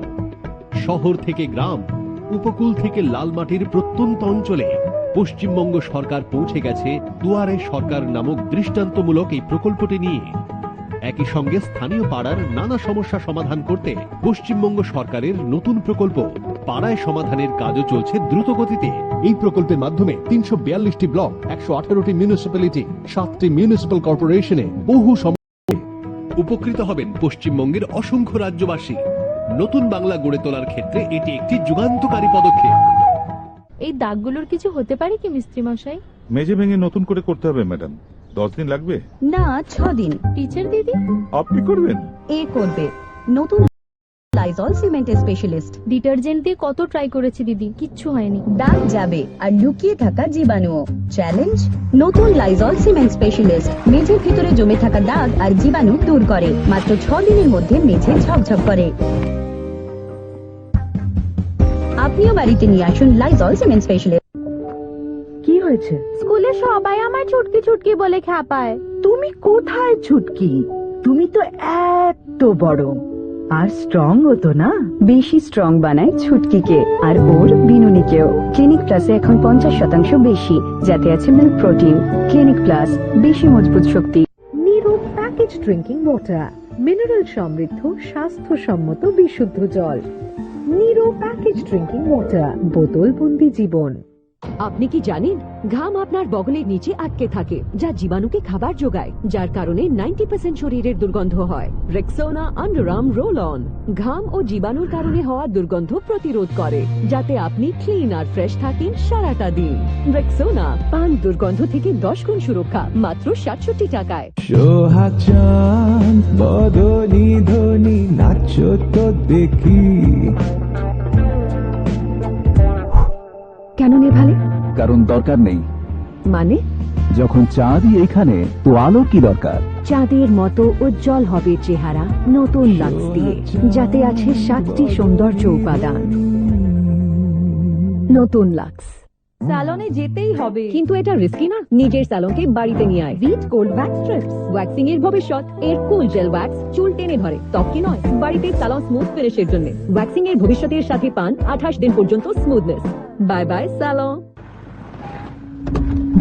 শহর থেকে গ্রাম, উপকূল থেকে লালমাটির প্রত্যন্ত অঞ্চলে পশ্চিমবঙ্গ সরকার পৌঁছে গেছে দুয়ারে সরকার নামক দৃষ্টান্তমূলক এই প্রকল্পটি নিয়ে। একই সঙ্গে স্থানীয় পাড়ার নানা সমস্যা সমাধান করতে পশ্চিমবঙ্গ সরকারের নতুন প্রকল্প পাড়ায় সমাধানের কাজও চলছে দ্রুত গতিতে। এই প্রকল্পের মাধ্যমে 342টি ব্লক, 118টি মিউনিসিপ্যালিটি, 7টি মিউনিসিপ্যাল কর্পোরেশনে বহু উপকৃত হবেন পশ্চিমবঙ্গের অসংখ্য রাজ্যবাসী। নতুন বাংলা গড়ে তোলার ক্ষেত্রে এটি একটি যুগান্তকারী পদক্ষেপ। এই দাগগুলোর কিছু হতে পারে কি মিস্ত্রি মশাই? মেজে ভেঙে নতুন করে করতে হবে ম্যাডাম। 10 দিন লাগবে না, 6 দিন। টিচার দিদি আপনি করবেন? এ করবে। নতুন লাইজল সিমেন্টের স্পেশালিস্ট। ডিটারজেন্ট দিয়ে কত ট্রাই করেছি দিদি, কিচ্ছু হয়নি। দাগ যাবে আর লুকিয়ে থাকা জীবাণু। চ্যালেঞ্জ নতুন লাইজল সিমেন্ট স্পেশালিস্ট। মেঝের ভিতরে জমে থাকা দাগ আর জীবাণু দূর করে। মাত্র 6 দিনের মধ্যে মেঝে ঝকঝক করে। আপনিও বাড়িতে নিয়ে আসুন লাইজল সিমেন্ট স্পেশালিস্ট। হয়েছে? স্কুলে সবাই আমার ছুটকি ছুটকি বলে খ্যাপায়। তুমি কোথায় ছুটকি? তুমি তো এত বড় আর স্ট্রং হতো না। বেশি স্ট্রং বানায় ছুটকিকে আর ওর বিনুনিকেও। ক্লিনিক প্লাসে এখন 50% বেশি, যাতে আছে মিল্ক প্রোটিন। ক্লিনিক প্লাস, বেশি মজবুত শক্তি। Niro package drinking water, mineral সমৃদ্ধ স্বাস্থ্যসম্মত বিশুদ্ধ জল। নিরো প্যাকেজ ড্রিঙ্কিং ওয়াটার, বোতল বন্দি জীবন। আপনি কি জানেন ঘাম আপনার বগলের নিচে আটকে থাকে, যা জীবাণুকে খাবার যোগায়, যার কারণে 90% শরীরের দুর্গন্ধ হয়। রেক্সোনা আন্ডারআর্ম রোল অন ঘাম ও জীবাণুর কারণে হওয়া দুর্গন্ধ প্রতিরোধ করে, যাতে আপনি ক্লিন আর ফ্রেশ থাকেন সারাটা দিন। রেক্সোনা, পান দুর্গন্ধ থেকে 10 গুণ সুরক্ষা, মাত্র 67 টাকায়। সোহাগ চাঁদ বদনি ধ্বনি নাচো তো দেখি। কেন নেভালে? কারণ দরকার নেই। মানে? যখন চাঁদই এখানে তো আলোর কি দরকার? চাঁদের মতো উজ্জ্বল হবে চেহারা নতুন লাক্স দিয়ে, যাতে আছে 7টি সৌন্দর্য উপাদান। নতুন লাক্স। স্যালনে যেতেই হবে, কিন্তু এটা রিস্কি না? নিজের স্যালনকে বাড়িতে নিয়ে আয়। ভিট কোল্ড ওয়্যাক্স স্ট্রিপস, ওয়্যাক্সিং এর ভবিষ্যৎ। এর কুল জেল ওয়্যাক্স চুল টেনে ধরে, ত্বককে নয়। বাড়িতে স্যালন স্মুথ ফিনিশের জন্য ওয়্যাক্সিং এর ভবিষ্যতের সাথে পান 28 দিন পর্যন্ত স্মুথনেস। Bye bye salon.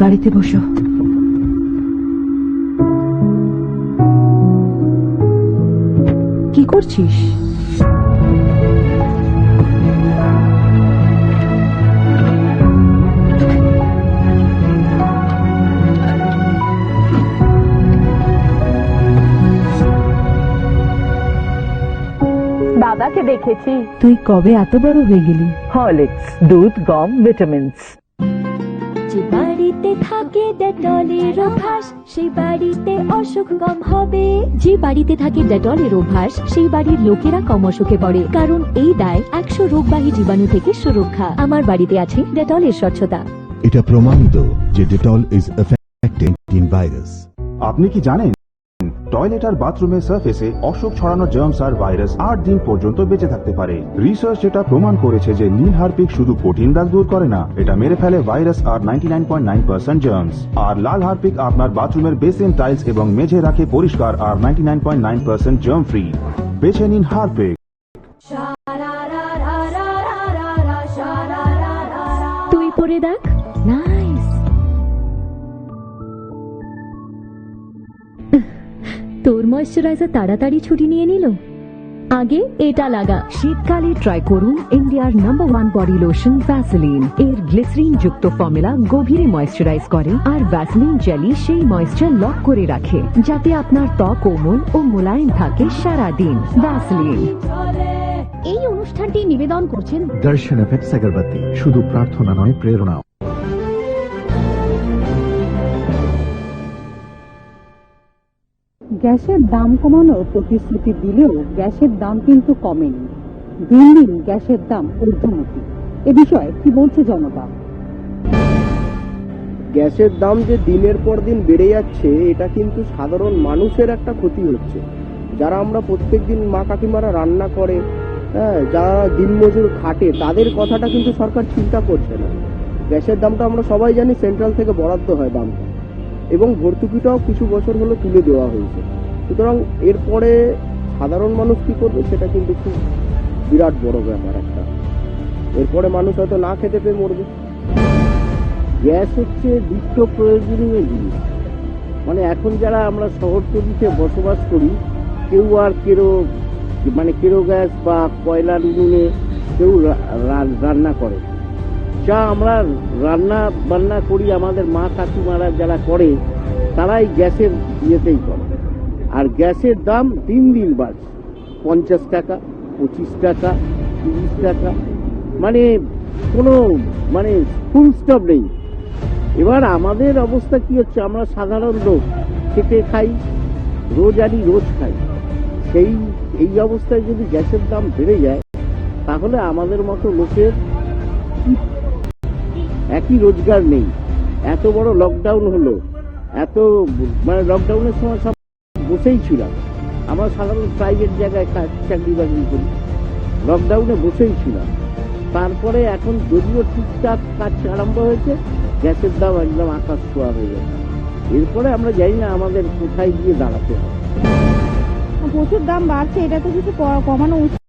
গাড়িতে বসো। কি করছিস? বাবাকে দেখেছি। তুই কবে এত বড় হয়ে গেলি? হরলিক্স, দুধ, গম, ভিটামিনস। যে বাড়িতে থাকে ডেটলের অভ্যাস, সেই বাড়িতে অসুখ কম হবে। যে বাড়িতে থাকে ডেটলের অভ্যাস, সেই বাড়ির লোকেরা কম অসুখে পড়ে, কারণ এই দায় 100 রোগবাহী জীবাণু থেকে সুরক্ষা। আমার বাড়িতে আছে ডেটলের স্বচ্ছতা। এটা প্রমাণিত যে Dettol is effective in virus. আপনি কি জানেন টয়লেট আর বাথরুমের সার্ফেসে অসুখ ছড়ানো জার্মস আর ভাইরাস 8 দিন পর্যন্ত বেঁচে থাকতে পারে। রিসার্চ এটা প্রমাণ করেছে যে নীল হারপিক শুধু কঠিন দাগ দূর করে না, এটা মেরে ফেলে ভাইরাস আর 99.9% জার্মস। আর লাল হারপিক আপনার বাথরুমের বেসিন, টাইলস এবং মেঝে রাখে পরিষ্কার আর 99.9% জার্ম ফ্রি। বেছে নিন হারপিক। তুই পরে দেখ, নাইস। তোর ময়শ্চারাইজার তাড়াতাড়ি ছুটি নিয়ে নিল। আগে এটা লাগা। শীতকালে ট্রাই করুন ইন্ডিয়ার নাম্বার 1 বডি লোশন ভ্যাসলিন। এর গ্লিসারিন যুক্ত ফর্মুলা গভীরে ময়শ্চারাইজ করে, আর ভ্যাসলিন জেলি সেই ময়শ্চার লক করে রাখে, যাতে আপনার ত্বক কোমল ও মোলায়েম থাকে সারা দিন। ভ্যাসলিন। এই অনুষ্ঠানটি নিবেদন করছেন দর্শন এফেক্ট সাগরবতী, শুধু প্রার্থনা নয়, প্রেরণা। গ্যাসের দাম কমানোর প্রতিশ্রুতি দিলেও গ্যাসের দাম কিন্তু কমেনি। দিন দিন গ্যাসের দাম ঊর্ধ্বমুখী। এ বিষয়ে কি বলছে জনতা? গ্যাসের দাম যে দিনের পর দিন বেড়ে যাচ্ছে, এটা কিন্তু সাধারণ মানুষের একটা ক্ষতি হচ্ছে। যারা আমরা প্রত্যেকদিন মা কাকিমারা রান্না করে, যারা দিনমজুর খাটে, তাদের কথাটা কিন্তু সরকার চিন্তা করছে না। গ্যাসের দামটা আমরা সবাই জানি সেন্ট্রাল থেকে বরাদ্দ হয় দামটা, এবং ভর্তুকিটাও কিছু বছর হলো তুলে দেওয়া হয়েছে। সুতরাং এরপরে সাধারণ মানুষ কি করবে সেটা কিন্তু খুব বিরাট বড় ব্যাপার একটা। এরপরে মানুষ হয়তো না খেতে পেয়ে মরবে। গ্যাস হচ্ছে নিত্য প্রয়োজনীয় জিনিস। মানে এখন যারা আমরা শহরতলিতে বসবাস করি, কেউ আর কেরো গ্যাস বা কয়লার উনুনে কেউ রান্না করে। যা আমরা রান্না বান্না করি, আমাদের মা কাকিমারা যারা করে, তারাই গ্যাসের ইয়েতেই করে। আর গ্যাসের দাম দিন দিন বাড়ছে। 50 টাকা, 25 টাকা, 30 টাকা, মানে কোনো ফুল স্টপ নেই। এবার আমাদের অবস্থা কি হচ্ছে, আমরা সাধারণ লোক খেতে খাই, রোজ আনি রোজ খাই। এই অবস্থায় যদি গ্যাসের দাম বেড়ে যায়, তাহলে আমাদের মতো লোকের একই রোজগার নেই। এত বড় লকডাউন হলো, লকডাউনের সময় সব বসেই ছিলাম। আমরা সাধারণ প্রাইভেট জায়গায় চাকরি বাকরি করি, লকডাউনে বসেই ছিলাম। তারপরে এখন যদিও ঠিকঠাক কাজ আরম্ভ হয়েছে, গ্যাসের দাম একদম আকাশ ছোঁয়া হয়ে গেছে। এরপরে আমরা জানি না আমাদের কোথায় গিয়ে দাঁড়াতে হবে। প্রচুর দাম বাড়ছে, এটা তো কিছু কমানো উচিত।